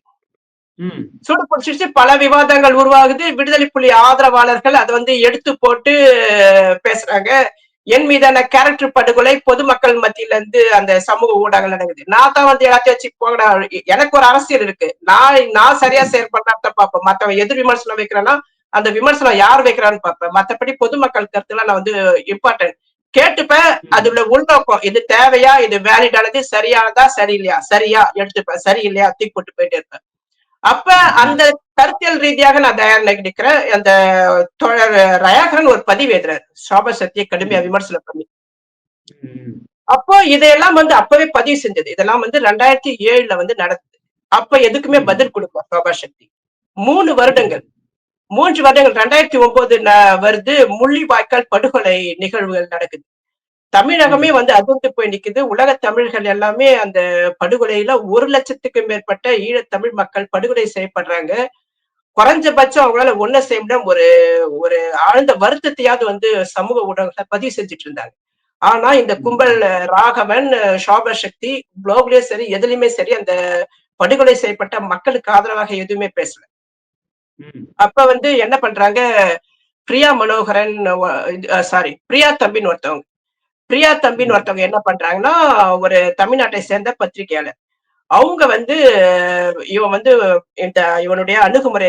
சூடு பிடிச்சிருச்சு, பல விவாதங்கள் உருவாகுது. விடுதலை புலி ஆதரவாளர்கள் அதை வந்து எடுத்து போட்டு பேசுறாங்க. என் மீதான கேரக்டர் படுகொலை பொதுமக்கள் மத்தியில இருந்து அந்த சமூக ஊடகங்கள் நடக்குது. நான் தான் வந்து எல்லாத்தையும் வச்சு போங்கடா, எனக்கு ஒரு அரசியல் இருக்கு, நான் சரியா செயற்படுறத பார்ப்பேன். மத்தவன் எதிர் விமர்சனம் வைக்கிறான்னா அந்த விமர்சனம் யார் வைக்கிறான்னு பார்ப்பேன். மத்தபடி பொதுமக்கள் கருத்துலாம் நான் வந்து இம்பார்ட்டன்ட் கேட்டுப்பேன். அதுல உள்நோக்கம் இது தேவையா, இது வேலிடானது, சரியானதா, சரியில்லையா, சரியா எடுத்துப்பேன், சரியில்லையா தூக்கி போட்டு போயிட்டே இருப்பேன். அப்ப அந்த கருத்தியல் ரீதியாக நான் தயார் நினைக்கிறேன். அந்த தோழர் ரயாகரன் ஒரு பதிவு எழுதுறாரு, சோபா சக்தியை கடுமையா விமர்சனம் பண்ணி. அப்போ இதையெல்லாம் வந்து அப்பவே பதிவு செஞ்சது. இதெல்லாம் வந்து 2007 வந்து நடந்தது. அப்ப எதுக்குமே பதில் கொடுப்பா சோபா சக்தி. 3 வருடங்கள் 2009 வருது, முள்ளிவாய்க்கால் படுகொலை நிகழ்வுகள் நடக்குது. தமிழகமே வந்து அதிர்ந்து போய் நிக்குது. உலக தமிழர்கள் எல்லாமே அந்த படுகொலையில 1,00,000க்கு மேற்பட்ட ஈழத்தமிழ் மக்கள் படுகொலை செய்யப்படுறாங்க. குறைஞ்சபட்சம் அவங்களால ஒண்ணு செய்ய முடியாம ஒரு ஒரு ஆழ்ந்த வருத்தத்தையாவது வந்து சமூக ஊடகங்களை பதிவு செஞ்சுட்டு இருந்தாங்க. ஆனா இந்த கும்பல் ராகவன், சோபா சக்தி குளோபலையும் சரி எதுலயுமே சரி அந்த படுகொலை செய்யப்பட்ட மக்களுக்கு ஆதரவாக எதுவுமே பேசல. அப்ப வந்து என்ன பண்றாங்க, பிரியா மனோகரன், சாரி பிரியா தம்பின்னு ஒருத்தவங்க, என்ன பண்றாங்கன்னா, ஒரு தமிழ்நாட்டை சேர்ந்த பத்திரிகையாளர். அவங்க வந்து இவன் வந்து இந்த இவனுடைய அணுகுமுறை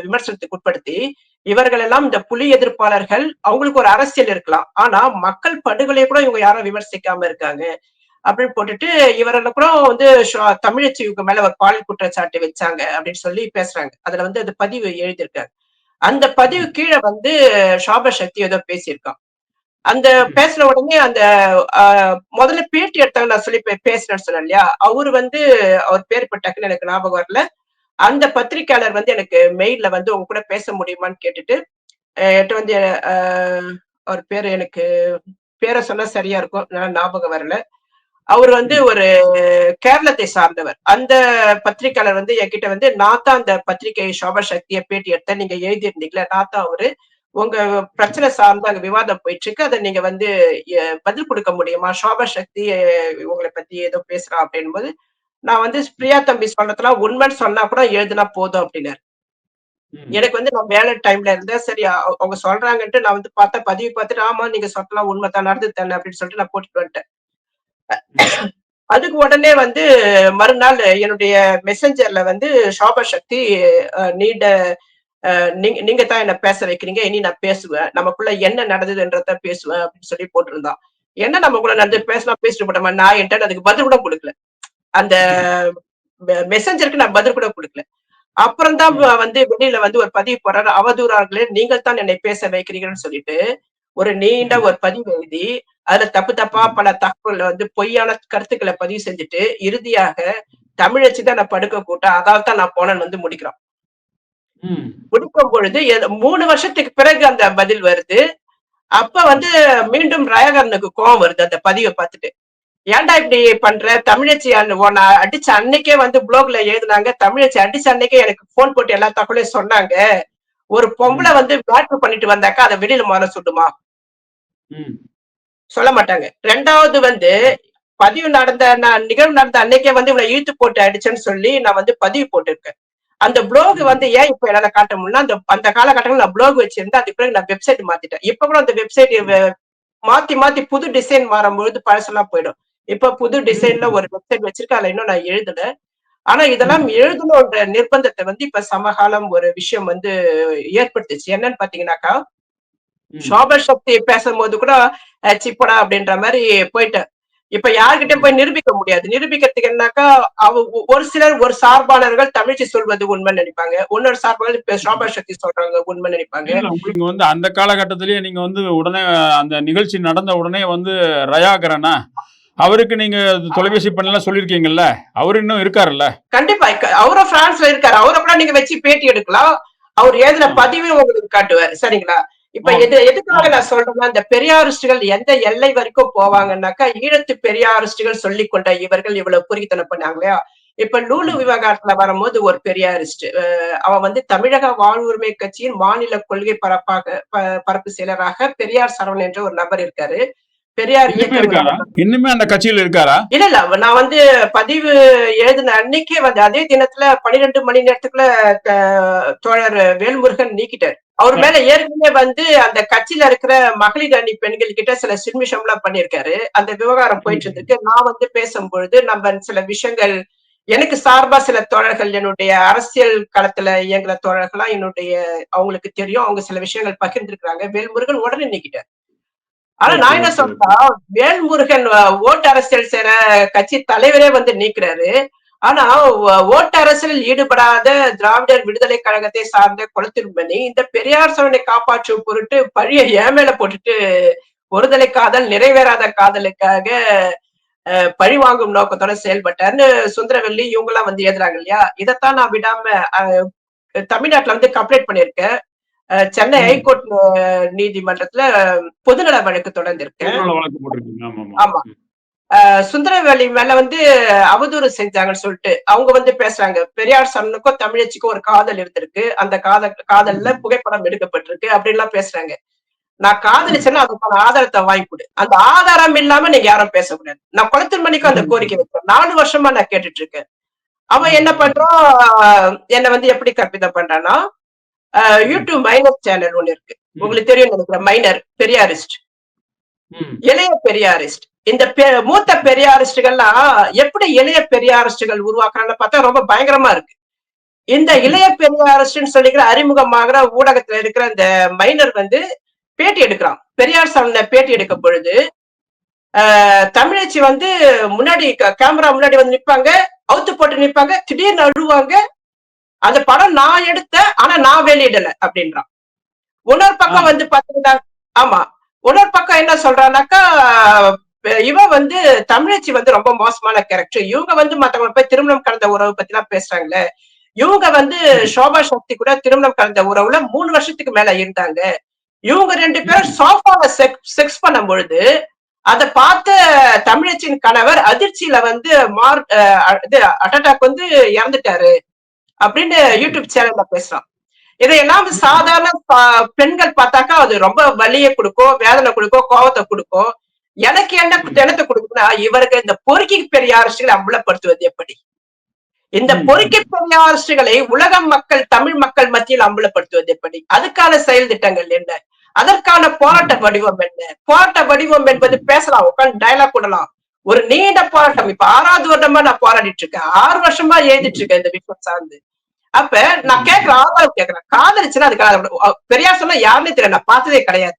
விமர்சனத்துக்கு உட்படுத்தி, இவர்கள் எல்லாம் இந்த புலி எதிர்ப்பாளர்கள், அவங்களுக்கு ஒரு அரசியல் இருக்கலாம், ஆனா மக்கள் படுகொலை கூட இவங்க யாரும் விமர்சிக்காம இருக்காங்க அப்படின்னு போட்டுட்டு, இவரெல்லாம் கூட வந்து தமிழச்சி இவங்க மேல ஒரு பாலியல் குற்றச்சாட்டு வச்சாங்க அப்படின்னு சொல்லி பேசுறாங்க. அதுல வந்து அது பதிவு எழுதியிருக்காங்க. அந்த பதிவு கீழே வந்து சோபா சக்தி ஏதோ பேசியிருக்கான். அந்த பேசுன உடனே அந்த முதல்ல பேட்டி எடுத்தாங்க, நான் சொல்லி பேசுறேன்னு சொன்னேன் இல்லையா, அவரு வந்து அவர் பேர் இப்ப டக்குன்னு எனக்கு ஞாபகம் வரல. அந்த பத்திரிகையாளர் வந்து எனக்கு மெயில்ல வந்து உங்க கூட பேச முடியுமான்னு கேட்டுட்டு என்கிட்ட வந்து அவர் பேரு எனக்கு பேரை சொன்னா சரியா இருக்கும், ஞாபகம் வரல. அவர் வந்து ஒரு கேரளத்தை சார்ந்தவர். அந்த பத்திரிகையாளர் வந்து என்கிட்ட வந்து, நான் தான் அந்த பத்திரிகை சோபா சக்தியை பேட்டி எடுத்தேன், நீங்க எழுதியிருந்தீங்களா, நான் தான் அவரு, உங்க பிரச்சனை சார்ந்து அங்க விவாதம் போயிட்டு இருக்கு, அதை நீங்க வந்து பதில் கொடுக்க முடியுமா, சோபா சக்தி உங்களை பத்தி ஏதோ பேசுறா அப்படின் போது, நான் வந்து பிரியா தம்பி சொன்னதெல்லாம் உண்மைன்னு சொன்னா கூட எழுதுனா போதும் அப்படின்னாரு. எனக்கு வந்து நான் வேலை டைம்ல இருந்தேன். சரி அவங்க சொல்றாங்கன்ட்டு நான் வந்து பார்த்தா பதிவு பார்த்துட்டு, ஆமா நீங்க சொல்லலாம் உண்மைதான் நடந்தது தானே அப்படின்னு சொல்லிட்டு நான் போட்டுட்டு வந்துட்டேன். அதுக்கு உடனே வந்து மறுநாள் என்னுடைய மெசஞ்சர்ல வந்து சோபா சக்தி நீண்ட நீங்க தான் என்ன பேச வைக்கிறீங்க, இனி நான் பேசுவேன், நமக்குள்ள என்ன நடந்ததுன்றத பேசுவேன் அப்படின்னு சொல்லி போட்டிருந்தான். என்ன நமக்குள்ள நடந்து பேசலாம் பேசிட்டு போட்டோமா, நான் என்கிட்ட அதுக்கு பதில் கூட கொடுக்கல. அந்த மெசஞ்சருக்கு நான் பதில் கூட கொடுக்கல. அப்புறம் தான் வந்து வெளியில வந்து ஒரு பதிவு போடுறாரு, அவதூறார்களே நீங்கள் தான் என்னை பேச வைக்கிறீங்கன்னு சொல்லிட்டு ஒரு நீண்ட ஒரு பதிவு எழுதி, அதுல தப்பு தப்பா பல தகவல்களை வந்து பொய்யான கருத்துக்களை பதிவு செஞ்சுட்டு, இறுதியாக தமிழச்சி தான் நான் படுக்க கூட்டா, அதால தான் நான் போனேன்னு வந்து முடிக்கிறான். முடிக்கும் பொழுது 3 வருஷத்துக்கு பிறகு அந்த பதில் வருது. அப்ப வந்து மீண்டும் ரயாகரனுக்கு கோவம் வருது அந்த பதிவை பார்த்துட்டு. ஏன்டா இப்படி பண்ற? தமிழச்சி உன்னை அடிச்ச அன்னைக்கே வந்து ப்ளாக்ல எழுதுனாங்க. தமிழச்சி அடிச்ச அன்னைக்கே எனக்கு போன் போட்டு எல்லா தகவலையும் சொன்னாங்க. ஒரு பொம்பளை வந்து மேட்ரு பண்ணிட்டு வந்தாக்கா அதை வெளியில முதல்ல சொல்லுமா? சொல்ல மாட்டாங்க. 2வது வந்து பதிவு நடந்த நிகழ்வு நடந்த அன்னைக்கே வந்து இவனை இழுத்து போட்டு அடிச்சேன்னு சொல்லி நான் வந்து பதிவு போட்டிருக்கேன். அந்த ப்ளாக் வந்து ஏன் இப்ப என்னால காட்ட முடியல? அந்த காலகட்டத்தில் நான் ப்ளாக் வச்சிருந்தேன். அதுக்கு பிறகு நான் வெப்சைட் மாத்திட்டேன். இப்ப கூட அந்த வெப்சைட் மாத்தி மாத்தி புது டிசைன் மாறும்பொழுது பழசெல்லாம் போயிடும். இப்ப புது டிசைன்ல ஒரு வெப்சைட் வச்சிருக்கேன். அதுல இன்னும் நான் எழுதல. ஆனா இதெல்லாம் எழுதணுன்ற நிர்பந்தத்தை வந்து இப்ப சமகாலம் ஒரு விஷயம் வந்து ஏற்படுத்துச்சு. என்னன்னு பாத்தீங்கன்னாக்கா, சோபா சக்தி பேசும்போது கூட சிப்படா அப்படின்ற மாதிரி போயிட்டேன். இப்ப யார்கிட்ட போய் நிரூபிக்க முடியாது. நிரூபிக்கிறதுக்கு என்னாக்கா ஒரு சிலர் ஒரு சார்பாளர்கள் தமிழ்ச்சி சொல்வது உண்மைன்னு நினைப்பாங்க. இன்னொரு சார்பாளர்கள் சோபா சக்தி சொல்றாங்க உண்மைன்னு நினைப்பாங்க. உங்களுக்கு வந்து அந்த காலகட்டத்திலேயே நீங்க வந்து உடனே அந்த நிகழ்ச்சி நடந்த உடனே வந்து ரயாகரனா அவருக்கு நீங்க தொலைபேசி பண்ணலாம் சொல்லிருக்கீங்கல்ல, அவரு இன்னும் இருக்காருல்ல? கண்டிப்பா அவரும் பிரான்ஸ்ல இருக்காரு. அவரை கூட நீங்க வச்சு பேட்டி எடுக்கலாம். அவர் எழுதின பதிவே உங்களுக்கு காட்டுவார். சரிங்களா? இப்ப எதுக்காக நான் சொல்றேன்னா, இந்த பெரியாரிஸ்டுகள் எந்த எல்லை வரைக்கும் போவாங்கன்னாக்கா, ஈழத்து பெரியாரிஸ்டுகள் சொல்லிக் கொண்ட இவர்கள் இவ்வளவு பொறுக்கித்தனம் பண்ணாங்க இல்லையா? இப்ப லூலு விவகாரத்துல வரும்போது ஒரு பெரியாரிஸ்ட் அவன் வந்து தமிழக வாழ்வுரிமை கட்சியின் மாநில கொள்கை பரப்பு செயலராக பெரியார் சரவணன் என்ற ஒரு நபர் இருக்காரு. பெரியார் இன்னுமே அந்த கட்சியில் இருக்காரா? இல்ல நான் வந்து பதிவு எழுதின அன்னைக்கே வந்து அதே தினத்துல 12 மணி நேரத்துக்குள்ள தோழர் வேல்முருகன் நீக்கிட்டார். அவர் மேல ஏற்கனவே வந்து அந்த கட்சியில இருக்கிற மகளிர் அணி பெண்கள் கிட்ட சில சில்மிஷம் எல்லாம் பண்ணிருக்காரு. அந்த விவகாரம் போயிட்டு இருந்திருக்கு. நான் வந்து பேசும்பொழுது நம்ம சில விஷயங்கள் எனக்கு சார்பா சில தோழர்கள் என்னுடைய அரசியல் களத்துல இயங்குற தோழர்களா என்னுடைய அவங்களுக்கு தெரியும். அவங்க சில விஷயங்கள் பகிர்ந்திருக்கிறாங்க. வேல்முருகன் உடனே நீக்கிட்டார். ஆனா நான் என்ன சொல்றா, வேல்முருகன் ஓட்டு அரசியல் செய்யற கட்சி தலைவரே வந்து நீக்கிறாரு. ஆனா ஓட்டு அரசியலில் ஈடுபடாத திராவிடர் விடுதலை கழகத்தை சார்ந்த குளத்திருமணி இந்த பெரியார் சரவணனை காப்பாற்றும் பொருட்டு பழிய ஏமேல போட்டுட்டு ஒருதலை காதல் நிறைவேறாத காதலுக்காக பழி வாங்கும் நோக்கத்தோட செயல்பட்டார்னு சுந்தரவல்லி இவங்க எல்லாம் வந்து எழுதுறாங்க இல்லையா? இதைத்தான் நான் விடாம தமிழ்நாட்டுல வந்து கம்ப்ளைண்ட் பண்ணிருக்கேன். சென்னை ஹைகோர்ட் நீதிமன்றத்துல பொதுநல வழக்கு தொடர்ந்திருக்கேன். ஆமா. சுந்தரவேலி மேல வந்து அவதூறு செஞ்சாங்கன்னு சொல்லிட்டு அவங்க வந்து பேசுறாங்க. பெரியார் சரவணனுக்கும் தமிழச்சிக்கும் ஒரு காதல் இருந்திருக்கு. அந்த காதல்ல புகைப்படம் எடுக்கப்பட்டிருக்கு அப்படி எல்லாம் பேசுறாங்க. நான் காதலிச்சேன்னா அதுக்கான ஆதாரத்தை வாங்கி கொடு. அந்த ஆதாரம் இல்லாம நீங்க யாரும் பேசக்கூடாது. நான் குளத்திருமணிக்கும் அந்த கோரிக்கை வைப்பேன். 4 வருஷமா நான் கேட்டுட்டு இருக்கேன். அவன் என்ன பண்றான், என்ன வந்து எப்படி கற்பிதம் பண்றான்னா, யூடியூப் மைனர் சேனல் ஒண்ணு இருக்கு. உங்களுக்கு தெரியும் நினைக்கிறேன். மைனர் பெரியாரிஸ்ட், இளைய பெரியாரிஸ்ட். இந்த மூத்த பெரியாரிஸ்டுகள்லாம் எப்படி இளைய பெரியாரிஸ்டுகள் உருவாக்குறாங்கன்னு பார்த்தா ரொம்ப பயங்கரமா இருக்கு. இந்த இளைய பெரியாரிஸ்ட்னு சொல்லிக்கிற அறிமுகமாகிற ஊடகத்துல இருக்கிற இந்த மைனர் வந்து பேட்டி எடுக்கிறான். பெரியார் சரவணனை பேட்டி எடுக்க பொழுது தமிழச்சி வந்து முன்னாடி கேமரா முன்னாடி வந்து நிப்பாங்க, அவுத்து போட்டு நிப்பாங்க, திடீர்னு அழுவாங்க. அந்த படம் நான் எடுத்தேன், ஆனா நான் வெளியிடல அப்படின்றான். இன்னொரு பக்கம் வந்து பாத்தீங்கன்னா, ஆமா, இன்னொரு பக்கம் என்ன சொல்றான்னாக்கா, இவன் வந்து தமிழச்சி வந்து ரொம்ப மோசமான கேரக்டர். இவங்க வந்து மத்தவங்க போய் திருமணம் கலந்த உறவு பத்தி எல்லாம் பேசுறாங்களே. இவங்க வந்து சோபா சக்தி கூட திருமணம் கலந்த உறவுல 3 வருஷத்துக்கு மேல இருந்தாங்க. இவங்க 2 பேரும் சோஃபால செக்ஸ் பண்ணும் பொழுது அதை பார்த்த தமிழச்சின் கணவர் அதிர்ச்சியில வந்து அட்டாக் வந்து இறந்துட்டாரு அப்படின்னு யூடியூப் சேனல்ல பேசுறான். இதையெல்லாம் சாதாரண பெண்கள் பார்த்தாக்கா அது ரொம்ப வலியை கொடுக்கும், வேதனை கொடுக்கும், கோபத்தை கொடுக்கும். எனக்கு என்ன தினத்தை கொடுக்குன்னா, இவருக்கு இந்த பொறுக்கி பெரியாரிஸ்டுகளை அம்பலப்படுத்துவது எப்படி? இந்த பொறுக்கி பெரியாரிஸ்டுகளை உலக மக்கள் தமிழ் மக்கள் மத்தியில் அம்பலப்படுத்துவது எப்படி? அதுக்கான செயல் திட்டங்கள் என்ன? அதற்கான போராட்ட வடிவம் என்ன? போராட்ட வடிவம் என்பது பேசலாம், உட்காந்து டயலாக் விடலாம். ஒரு நீண்ட போராட்டம். இப்ப 6வது வருடமா நான் போராடிட்டு இருக்கேன். 6 வருஷமா எழுதிட்டு இருக்கேன் இந்த விஷயம் சார்ந்து. அப்ப நான் கேட்கிற ஆதாரம் கேட்கிறேன். காதலிச்சுன்னா அதுக்காக பெரியார் சொன்னா யாருன்னே தெரியல, நான் பார்த்ததே கிடையாது.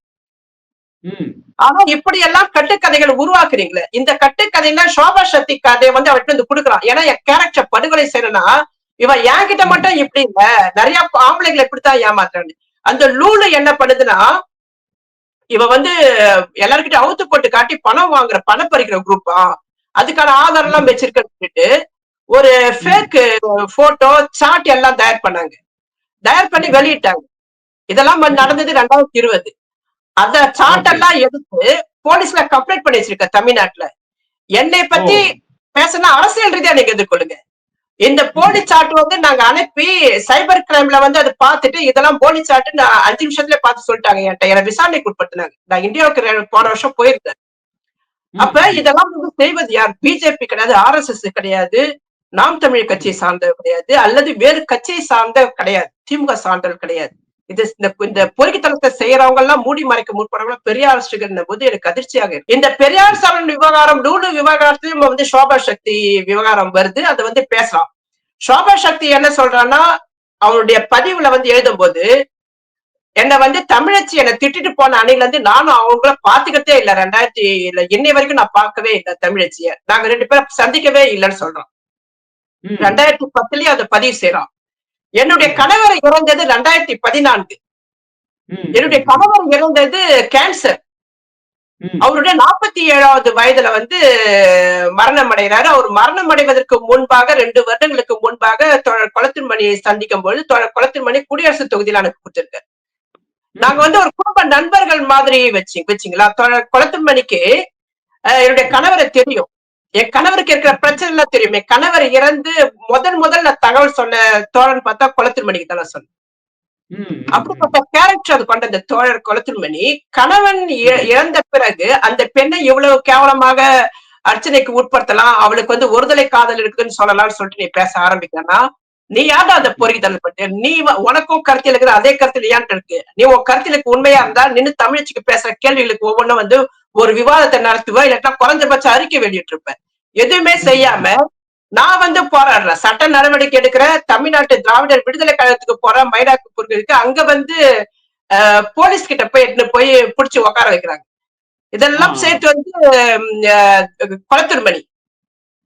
ஆனா இப்படி எல்லாம் கட்டுக்கதைகள் உருவாக்குறீங்களே, இந்த கட்டுக்கதையில சோபா சக்தி கதையை வந்து அவர்கிட்ட வந்து கொடுக்குறான். ஏன்னா என் கேரக்டர் படுகொலை செய்யணும்னா இவன் என்கிட்ட மட்டும் இப்படி இல்ல, நிறைய ஆம்பளைங்களை இப்படித்தான் ஏமாத்துறான்னு. அந்த லூலு என்ன பண்ணுதுன்னா, இவ வந்து எல்லாருக்கிட்ட அவுத்து போட்டு காட்டி பணம் வாங்குற பணம் பறிக்கிற குரூப்பா, அதுக்கான ஆதாரம் எல்லாம் வச்சிருக்கேன்னு சொல்லிட்டு ஒரு ஃபேக் போட்டோ சாட் எல்லாம் தயார் பண்ணாங்க. தயார் பண்ணி வெளியிட்டாங்க. இதெல்லாம் நடந்தது 2020. அந்த சாட் எல்லாம் எடுத்து போலீஸ்ல கம்ப்ளைண்ட் பண்ணி வச்சிருக்க தமிழ்நாட்டுல. என்னை பத்தி பேசினா அரசியல் ரீதியா நீங்க எதிர்கொள்ளுங்க. இந்த போலி சாட் வந்து நாங்க அனுப்பி சைபர் கிரைம்ல வந்து அதை பார்த்துட்டு இதெல்லாம் போலி சாட்டு நான் 5 நிமிஷத்துல பார்த்து சொல்லிட்டாங்க. என்கிட்ட விசாரணைக்கு உட்படுத்தினாங்க. நான் இந்தியாவுக்கு போன வருஷம் போயிருந்தேன். அப்ப இதெல்லாம் வந்து செய்வது யார்? பிஜேபி கிடையாது, RSS கிடையாது, நாம் தமிழ் கட்சியை சார்ந்தது கிடையாது, அல்லது வேறு கட்சியை சார்ந்த கிடையாது, திமுக சார்ந்தது கிடையாது. இது இந்த பொறுக்கித்தனத்தை செய்யறவங்க எல்லாம் மூடி மறைக்க முற்படுறவங்க பெரியார் போது எனக்கு அதிர்ச்சியாக இருக்கு. இந்த பெரியார் சாரன் விவகாரம், லூலு விவகாரத்திலும் வந்து சோபா சக்தி விவகாரம் வருது. அதை வந்து பேசலாம். சோபா சக்தி என்ன சொல்றான்னா, அவனுடைய பதிவுல வந்து எழுதும் போது என்ன வந்து தமிழச்சி என்னை திட்டிட்டு போன அணில இருந்து நானும் அவங்கள பாத்துக்கிட்டே இல்ல. 2000 இன்னை வரைக்கும் நான் பார்க்கவே இல்லை தமிழச்சிய. நாங்க 2 பேரும் சந்திக்கவே இல்லைன்னு சொல்றோம். 2010லயே அதை பதிவு செய்யறோம். என்னுடைய கணவர் இறந்தது 2014. என்னுடைய கணவர் இறந்தது கேன்சர். அவருடைய 47வது வயதுல வந்து மரணம் அடைகிறாரு. அவர் மரணம் அடைவதற்கு முன்பாக 2 வருடங்களுக்கு முன்பாக தோழர் கொளத்தின்மணியை சந்திக்கும் பொழுது தோழர் கொளத்தின்மணி குடியரசு தொகுதியில எனக்கு கொடுத்திருக்காரு. நாங்க வந்து ஒரு குடும்ப நண்பர்கள் மாதிரி வச்சுங்களா. தோழர் கொளத்தின்மணிக்கு என்னுடைய கணவரை தெரியும். என் கணவருக்கு இருக்கிற பிரச்சனை எல்லாம் தெரியும். என் கணவர் இறந்து முதல் தகவல் சொன்ன தோழன் பார்த்தா கொளத்தின்மணிக்கு தான் சொன்னேன். அப்படிப்பட்ட கேரக்டர் அது கொண்ட இந்த தோழர் கொளத்தின்மணி கணவன் இறந்த பிறகு அந்த பெண்ணை இவ்வளவு கேவலமாக அர்ச்சனைக்கு உட்படுத்தலாம், அவளுக்கு வந்து ஒருதலை காதல் இருக்குன்னு சொல்லலாம்னு சொல்லிட்டு நீ பேச ஆரம்பிக்கனா, நீ யாரும் அந்த பொறுக்கிதல் பட்டு நீ உனக்கும் கருத்தில் இருக்கிற அதே கருத்தில் ஏன் இருக்கு? நீ உன் கருத்திலுக்கு உண்மையா இருந்தா நின்று தமிழச்சிக்கு பேசுற கேள்விகளுக்கு ஒவ்வொன்றும் வந்து ஒரு விவாதத்தை நடத்துவ, இல்லாட்டா குறைஞ்சபட்ச அறிக்கை வெளியிட்டு இருப்ப. எதுவுமே செய்யாம நான் வந்து போராடுறேன், சட்ட நடவடிக்கை எடுக்கிற, தமிழ்நாட்டு திராவிடர் விடுதலை கழகத்துக்கு போறேன், மயிலாப்பூருக்கு இருக்கு, அங்க வந்து போலீஸ் கிட்ட போய் புடிச்சு உட்கார வைக்கிறாங்க. இதெல்லாம் சேர்த்து வந்து கொளத்தின்மணி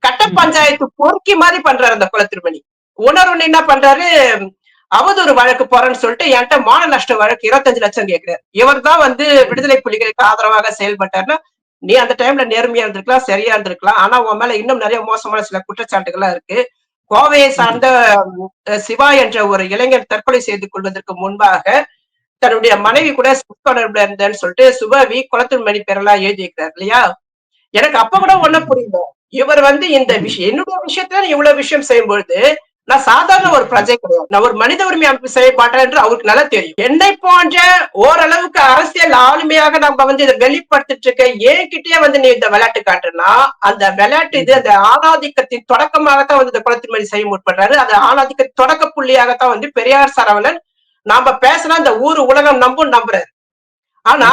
கட்ட பஞ்சாயத்து பொறுக்கி மாதிரி பண்றாரு. அந்த கொளத்தின்மணி உணர்வு என்ன பண்றாரு, அவதூறு வழக்கு போறேன்னு சொல்லிட்டு என்கிட்ட மான நஷ்ட வழக்கு 25 லட்சம் கேட்கிறாரு. இவர் தான் வந்து விடுதலை புலிகளுக்கு ஆதரவாக செயல்பட்டாருன்னா, நீ அந்த டைம்ல நேர்மையா இருந்திருக்கலாம், சரியா இருந்திருக்கலாம். ஆனா உன் மேல இன்னும் நிறைய மோசமான சில குற்றச்சாட்டுகள்லாம் இருக்கு. கோவையை சார்ந்த சிவா என்ற ஒரு இளைஞர் தற்கொலை செய்து கொள்வதற்கு முன்பாக தன்னுடைய மனைவி கூட தொடர்புல இருந்தேன்னு சொல்லிட்டு சுபவி கொளத்தின்மணி பேரெல்லாம் எழுதி இருக்கிறார் இல்லையா. எனக்கு அப்ப கூட ஒண்ணும் புரியல. இவர் வந்து இந்த விஷயம் என்னுடைய விஷயத்துல இவ்வளவு விஷயம் செய்யும்பொழுது நான் சாதாரண ஒரு பிரஜை கிடையாது, நான் ஒரு மனித உரிமை அமைப்பு செய்யப்பட்டேன் என்று அவருக்கு நல்லா தெரியும். என்னை போன்ற ஓரளவுக்கு அரசியல் ஆளுமையாக நம்ம வந்து இதை வெளிப்படுத்திட்டு இருக்க ஏன்கிட்டயே வந்து நீ இந்த விளையாட்டு காட்டுனா, அந்த விளையாட்டு இது அந்த ஆணாதிக்கத்தின் தொடக்கமாகத்தான் வந்து இந்த குளத்தின்மணி செய்ய முற்படுறாரு. அந்த ஆணாதிக்க தொடக்க புள்ளியாகத்தான் வந்து பெரியார் சரவணன் நாம பேசினா இந்த ஊரு உலகம் நம்புறாரு. ஆனா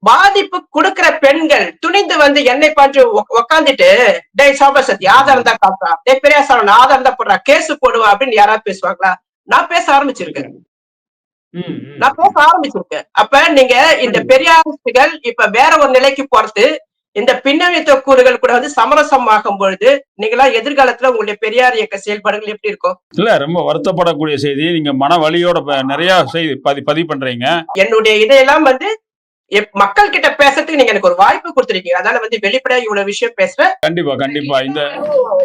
பாதிப்பு கொடுக்கிற பெண்கள் துணிந்து வந்து என்னை பாஞ்சு உக்காந்துட்டு டேய் சோபா சக்தி ஆதாரம் தான் காட்டுறா, டேய் பெரியார் சரவணன் ஆதாரம் தான் போடுறா, கேஸ் போடுவா அப்படின்னு யாராவது பேசுவாங்களா? நான் பேச ஆரம்பிச்சிருக்கேன். அப்ப நீங்க இந்த பெரியாரிஸ்டுகள் இப்ப வேற ஒரு நிலைக்கு போறது, இந்த பின்னணித்துவ கூறுகள் கூட வந்து சமரசம் ஆகும் பொழுது நீங்களா எதிர்காலத்துல உங்களுடைய பெரியார் இயக்க செயல்பாடுகள் எப்படி இருக்கும்? இல்ல ரொம்ப வருத்தப்படக்கூடிய செய்தி. நீங்க மன வலியோட நிறைய செய்தி பதிவு பண்றீங்க. என்னுடைய இதையெல்லாம் வந்து மக்கள் கிட்ட பேசுறதுக்கு நீங்க எனக்கு ஒரு வாய்ப்பு கொடுத்துருக்கீங்க. அதனால வந்து வெளிப்படையா இவ்வளவு விஷயம் பேசுறேன். கண்டிப்பா இந்த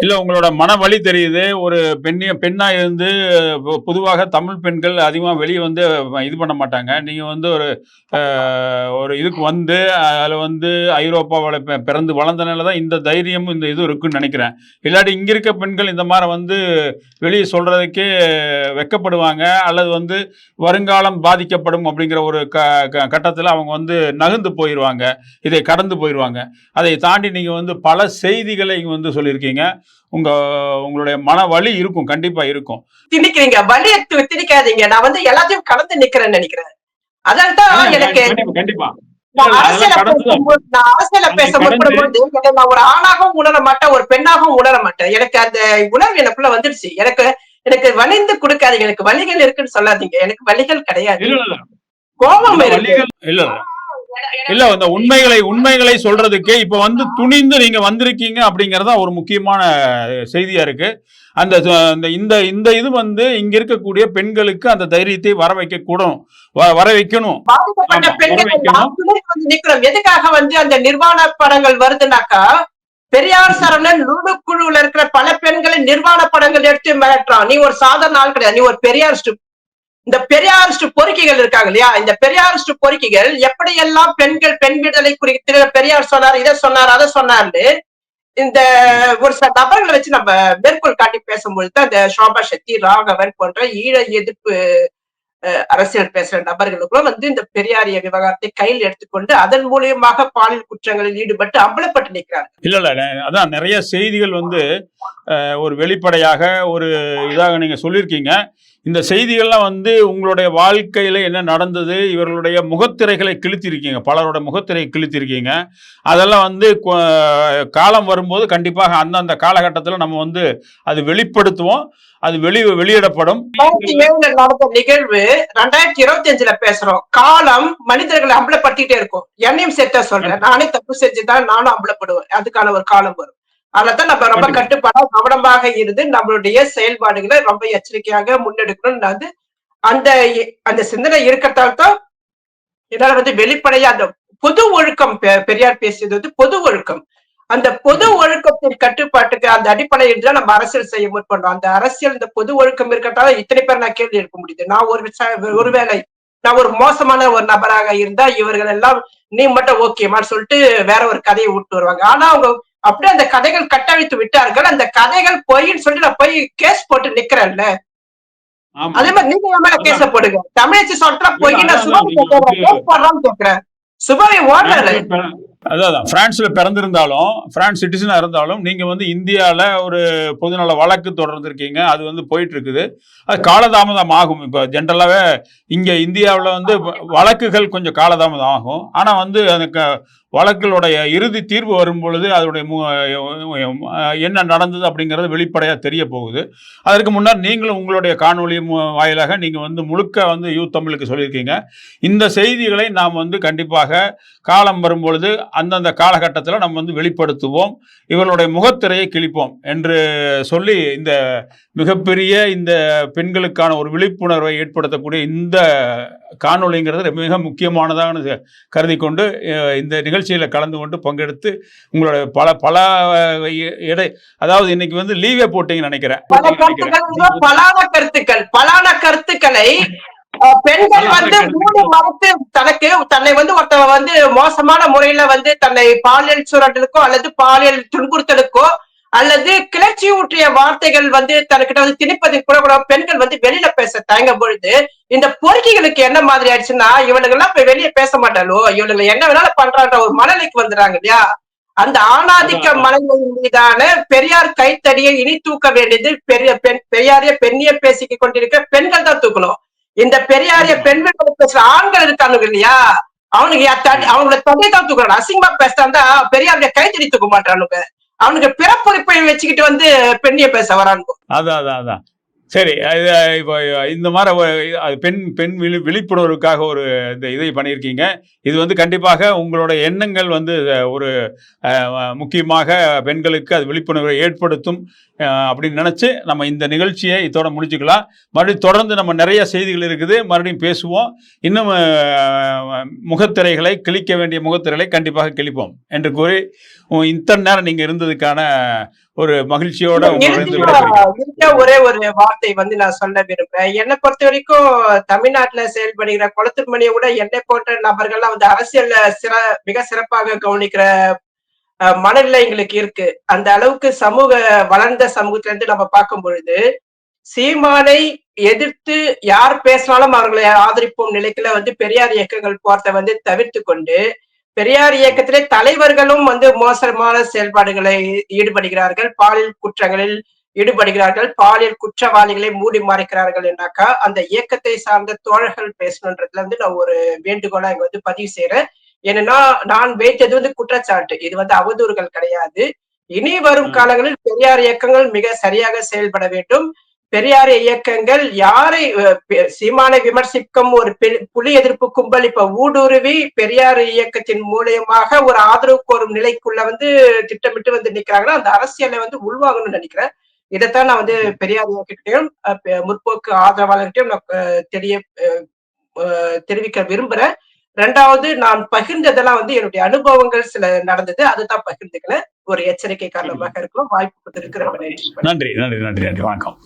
இல்ல உங்களோட மன வலி தெரியுது. ஒரு பெண்ணா இருந்து பொதுவாக தமிழ் பெண்கள் அதிகமா வெளியே வந்து இது பண்ண மாட்டாங்க. நீங்க வந்து ஒரு இதுக்கு வந்து அதுல வந்து ஐரோப்பாவில் பிறந்து வளர்ந்தனாலதான் இந்த தைரியமும் இந்த இது இருக்குன்னு நினைக்கிறேன். இல்லாட்டி இங்க இருக்க பெண்கள் இந்த மாதிரி வந்து வெளியே சொல்றதுக்கே வெக்கப்படுவாங்க, அல்லது வந்து வருங்காலம் பாதிக்கப்படும் அப்படிங்கிற ஒரு கட்டத்தில் அவங்க வந்து நகர்ந்து போயிடுவாங்க, இதை கடந்து போயிடுவாங்க. அதை தாண்டி நீங்க வந்து பல செய்திகளை வந்து சொல்லியிருக்கீங்க. உங்களுடைய மன வலி இருக்கும், கண்டிப்பா இருக்கும். திணிக்கிறீங்க, வலியை திணிக்காதீங்க. நான் வந்து எல்லாத்தையும் கடந்து நிக்கிறேன்னு நினைக்கிறேன். அதனால்தான் எனக்கு கண்டிப்பா அரசியல பேச முற்படும்போது நான் ஒரு ஆணாகவும் உணர மாட்டேன், ஒரு பெண்ணாகவும் உணர மாட்டேன். எனக்கு அந்த உணர்வு எனக்குள்ள வந்துடுச்சு. எனக்கு வலிந்து கொடுக்காதீங்க, எனக்கு வலிகள் இருக்குன்னு சொல்லாதீங்க. எனக்கு வலிகள் கிடையாது, கோபம் இல்ல. இந்த உண்மைகளை சொல்றதுக்கு இப்ப வந்து துணிந்து நீங்க வந்திருக்கீங்க அப்படிங்கறத ஒரு முக்கியமான செய்தியா இருக்கு. இந்த இது வந்து இங்க இருக்கக்கூடிய பெண்களுக்கு அந்த தைரியத்தை வர வைக்கணும். எதுக்காக வந்து அந்த நிர்வாண படங்கள் வருதுனாக்கா, பெரியார் சரவணன் நுணுக்குழுல இருக்கிற பல பெண்களை நிர்வாண படங்கள் எடுத்து மிரட்டுறான். நீ ஒரு சாதாரண ஆள் கிடையாது, நீ ஒரு பெரியாரிஸ்ட். இந்த பெரியாரிஸ்ட் பொறுக்கிகள் இருக்காங்க இல்லையா, இந்த பெரியாரிஸ்ட் பொறுக்கிகள் எப்படியெல்லாம் பெண்கள் பெண் விடுதலை குறித்து பெரியார் சொன்னார், இதை சொன்னார், அதை சொன்னார்னு இந்த ஒரு சில நபர்களை வச்சு நம்ம மேற்கோள் காட்டி பேசும்பொழுது அந்த சோபா சக்தி, ராகவன் போன்ற ஈழ எதிர்ப்பு அரசியல் பேசுற நபர்களுக்கும் வந்து இந்த பெரியாரிய விவகாரத்தை கையில் எடுத்துக்கொண்டு அதன் மூலியமாக பாலியல் குற்றங்களில் ஈடுபட்டு அம்பலப்பட்டு நிற்கிறார். இல்ல அதான் நிறைய செய்திகள் வந்து ஒரு வெளிப்படையாக ஒரு இதாக நீங்க சொல்லியிருக்கீங்க. இந்த செய்திகள்லாம் வந்து உங்களுடைய வாழ்க்கையில என்ன நடந்தது, இவர்களுடைய முகத்திரைகளை கிழித்திருக்கீங்க, பலரோட முகத்திரை கிழித்திருக்கீங்க. அதெல்லாம் வந்து காலம் வரும்போது கண்டிப்பாக அந்தந்த காலகட்டத்தில் நம்ம வந்து அது வெளிப்படுத்துவோம், அது வெளியிடப்படும். 2007 நடந்த நிகழ்வு 2025 பேசுறோம். காலம் மனிதர்களை அம்பலப்படுத்திட்டே இருக்கும். என்னையும் சேர்த்த சொல்றேன், நானே தப்பு செஞ்சுதான் நானும் அம்பலப்படுவேன். அதுக்கான ஒரு காலம் வரும். அதனால்தான் நம்ம ரொம்ப கட்டுப்பாடா கவனமாக இருந்து நம்மளுடைய செயல்பாடுகளை ரொம்ப எச்சரிக்கையாக முன்னெடுக்கணும். வந்து அந்த அந்த சிந்தனை இருக்கிறதால்தான் என்னால வந்து வெளிப்படையா அந்த பொது ஒழுக்கம், பெரியார் பேசியது வந்து பொது ஒழுக்கம், அந்த பொது ஒழுக்கத்தின் கட்டுப்பாட்டுக்கு அந்த அடிப்படையில் தான் நம்ம அரசியல் செய்ய முற்படுறோம். அந்த அரசியல் இந்த பொது ஒழுக்கம் இருக்கிறதால இத்தனை பேர் நான் கேள்வி எடுக்க முடியுது. நான் ஒருவேளை நான் ஒரு மோசமான ஒரு நபராக இருந்தா இவர்கள் எல்லாம் நீ மட்டும் ஓகேமான்னு சொல்லிட்டு வேற ஒரு கதையை விட்டு வருவாங்க. ஆனா அவங்க அப்படியே அந்த கதைகள் கட்டவிழ்த்து விட்டார்கள். அந்த கதைகள் பொய்ன்னு சொல்லிட்டு நான் போய் கேஸ் போட்டு நிக்கிறேன்ல, அதே மாதிரி நீங்க மேல கேஸ போடுங்க. தமிழச்சி சொல்ற பொய்ன்னு சுபாவி கேஸ் போடுறான்னு கேட்கிறேன். சுபாவி ஓடுறாரு. அதான் பிரான்ஸ்ல பிறந்திருந்தாலும், பிரான்ஸ் சிட்டிசனா இருந்தாலும் நீங்க வந்து இந்தியாவில் ஒரு பொதுநல வழக்கு தொடர்ந்துருக்கீங்க, அது வந்து போயிட்டு இருக்குது. அது காலதாமதம் ஆகும். இப்போ ஜென்ரலாகவே இங்கே இந்தியாவில் வந்து வழக்குகள் கொஞ்சம் காலதாமதம் ஆகும். ஆனால் வந்து அதுக்கு வழக்குகளுடைய இறுதி தீர்வு வரும் பொழுது அதனுடைய என்ன நடந்தது அப்படிங்கிறது வெளிப்படையாக தெரிய போகுது. அதற்கு முன்னர் நீங்களும் உங்களுடைய காணொலி வாயிலாக நீங்கள் வந்து முழுக்க வந்து யூத் தமிழுக்கு சொல்லியிருக்கீங்க. இந்த செய்திகளை நாம் வந்து கண்டிப்பாக காலம் வரும்பொழுது அந்தந்த காலகட்டத்தில் நம்ம வந்து வெளிப்படுத்துவோம், இவர்களுடைய முகத்திரையை கிழிப்போம் என்று சொல்லி இந்த மிகப்பெரிய இந்த பெண்களுக்கான ஒரு விழிப்புணர்வை ஏற்படுத்தக்கூடிய இந்த காணொலிங்கிறது மிக முக்கியமானதாக கருதி கொண்டு இந்த நிகழ்ச்சியில் கலந்து கொண்டு பங்கெடுத்து உங்களுடைய பல அதாவது இன்னைக்கு வந்து லீவே போட்டீங்கன்னு நினைக்கிறேன். பலான கருத்துக்களை பெண்கள் வந்து மூடி மறுத்து தன்னை வந்து ஒருத்தவ வந்து மோசமான முறையில வந்து தன்னை பாலியல் சுரண்டலுக்கோ அல்லது பாலியல் துன்புறுத்தலுக்கோ அல்லது கிளர்ச்சி ஊற்றிய வார்த்தைகள் வந்து தனக்கிட்ட வந்து திணிப்பதற்கு கூட பெண்கள் வந்து வெளியில பேச தயங்கும் பொழுது இந்த பொறுக்கிகளுக்கு என்ன மாதிரி ஆயிடுச்சுன்னா இவனுங்க எல்லாம் இப்ப வெளியே பேச மாட்டாளோ, இவனுங்களை என்ன வேணாலும் பண்றான்ற ஒரு மனநிலைக்கு வந்துடுறாங்க இல்லையா. அந்த ஆணாதிக்க மனநிலையின் மீதான பெரியார் கைத்தடியை இனி தூக்க வேண்டியது பெரியாரிய பெண்ணிய பேசிக்க கொண்டிருக்க பெண்கள் தான் தூக்கணும். இந்த பெரியாரிய பெண்கள் பேசுற ஆண்கள் இருக்காங்க இல்லையா, அவனுக்கு அவங்கள தடை தான் தூக்குறாங்க. அசிங்கமா பேசுறாந்தா பெரியாருடைய கைத்தடி தூக்க மாட்டானுங்க. அவனுக்கு பிறப்புரிப்பை வச்சுக்கிட்டு வந்து பெண்ணிய பேச வரானுங்க. அதான் சரி. இப்போ இந்த மாதிரி பெண் விழிப்புணர்வுக்காக ஒரு இந்த இதை பண்ணியிருக்கீங்க. இது வந்து கண்டிப்பாக உங்களோட எண்ணங்கள் வந்து ஒரு முக்கியமாக பெண்களுக்கு அது விழிப்புணர்வை ஏற்படுத்தும் அப்படின்னு நினச்சி நம்ம இந்த நிகழ்ச்சியை இதோட முடிச்சுக்கலாம். மறுபடியும் தொடர்ந்து நம்ம நிறைய செய்திகள் இருக்குது, மறுபடியும் பேசுவோம். இன்னும் முகத்திரைகளை கிழிக்க வேண்டிய முகத்திரைகளை கண்டிப்பாக கிழிப்போம் என்று கூறி இத்தனை நேரம் நீங்கள் இருந்ததுக்கான ஒரு மகிழ்ச்சியோட ஒரே ஒரு வார்த்தை வந்து நான் சொல்ல விரும்புறேன். என்னை பொறுத்த வரைக்கும் தமிழ்நாட்டுல செயல்படுகிற குளத்துமணியை விட என்னை போன்ற நபர்கள்லாம் வந்து அரசியல்ல மிக சிறப்பாக கவனிக்கிற மனநிலை எங்களுக்கு இருக்கு. அந்த அளவுக்கு வளர்ந்த சமூகத்துல இருந்து நம்ம பார்க்கும் பொழுது சீமானை எதிர்த்து யார் பேசினாலும் அவர்களை ஆதரிப்போம் நிலைக்குள்ள வந்து பெரியார் இயக்கங்கள் போறத வந்து தவிர்த்து கொண்டு பெரியார் இயக்கத்திலே தலைவர்களும் வந்து மோசமான செயல்பாடுகளை ஈடுபடுகிறார்கள், பாலியல் குற்றங்களில் ஈடுபடுகிறார்கள், பாலியல் குற்றவாளிகளை மூடி மறைக்கிறார்கள் என்றாக்கா அந்த இயக்கத்தை சார்ந்த தோழர்கள் பேசணுன்றதுல வந்து நான் ஒரு வேண்டுகோளா இங்க வந்து பதிவு செய்யறேன். ஏன்னா நான் வைத்தது வந்து குற்றச்சாட்டு, இது வந்து அவதூறுகள் கிடையாது. இனி வரும் காலங்களில் பெரியார் இயக்கங்கள் மிக சரியாக செயல்பட வேண்டும். பெரியார் இயக்கங்கள் யாரை சீமானை விமர்சிக்கும் ஒரு புலி எதிர்ப்பு கும்பல் இப்ப ஊடுருவி பெரியார் இயக்கத்தின் மூலியமாக ஒரு ஆதரவு கோரும் நிலைக்குள்ள வந்து திட்டமிட்டு வந்து நிக்கிறாங்கன்னா அந்த அரசியலை வந்து உள்வாங்கணும்னு நினைக்கிறேன். இதைத்தான் நான் வந்து பெரியார் இயக்கத்தையும் முற்போக்கு ஆதரவாளர்கிட்டையும் நான் தெரிவிக்க விரும்புறேன். ரெண்டாவது, நான் பகிர்ந்ததெல்லாம் வந்து என்னுடைய அனுபவங்கள் சில நடந்தது, அதுதான் பகிர்ந்துக்கிறேன். ஒரு எச்சரிக்கை காரணமாக இருக்கும். வாய்ப்பு கொடுத்திருக்கிற நன்றி. வணக்கம்.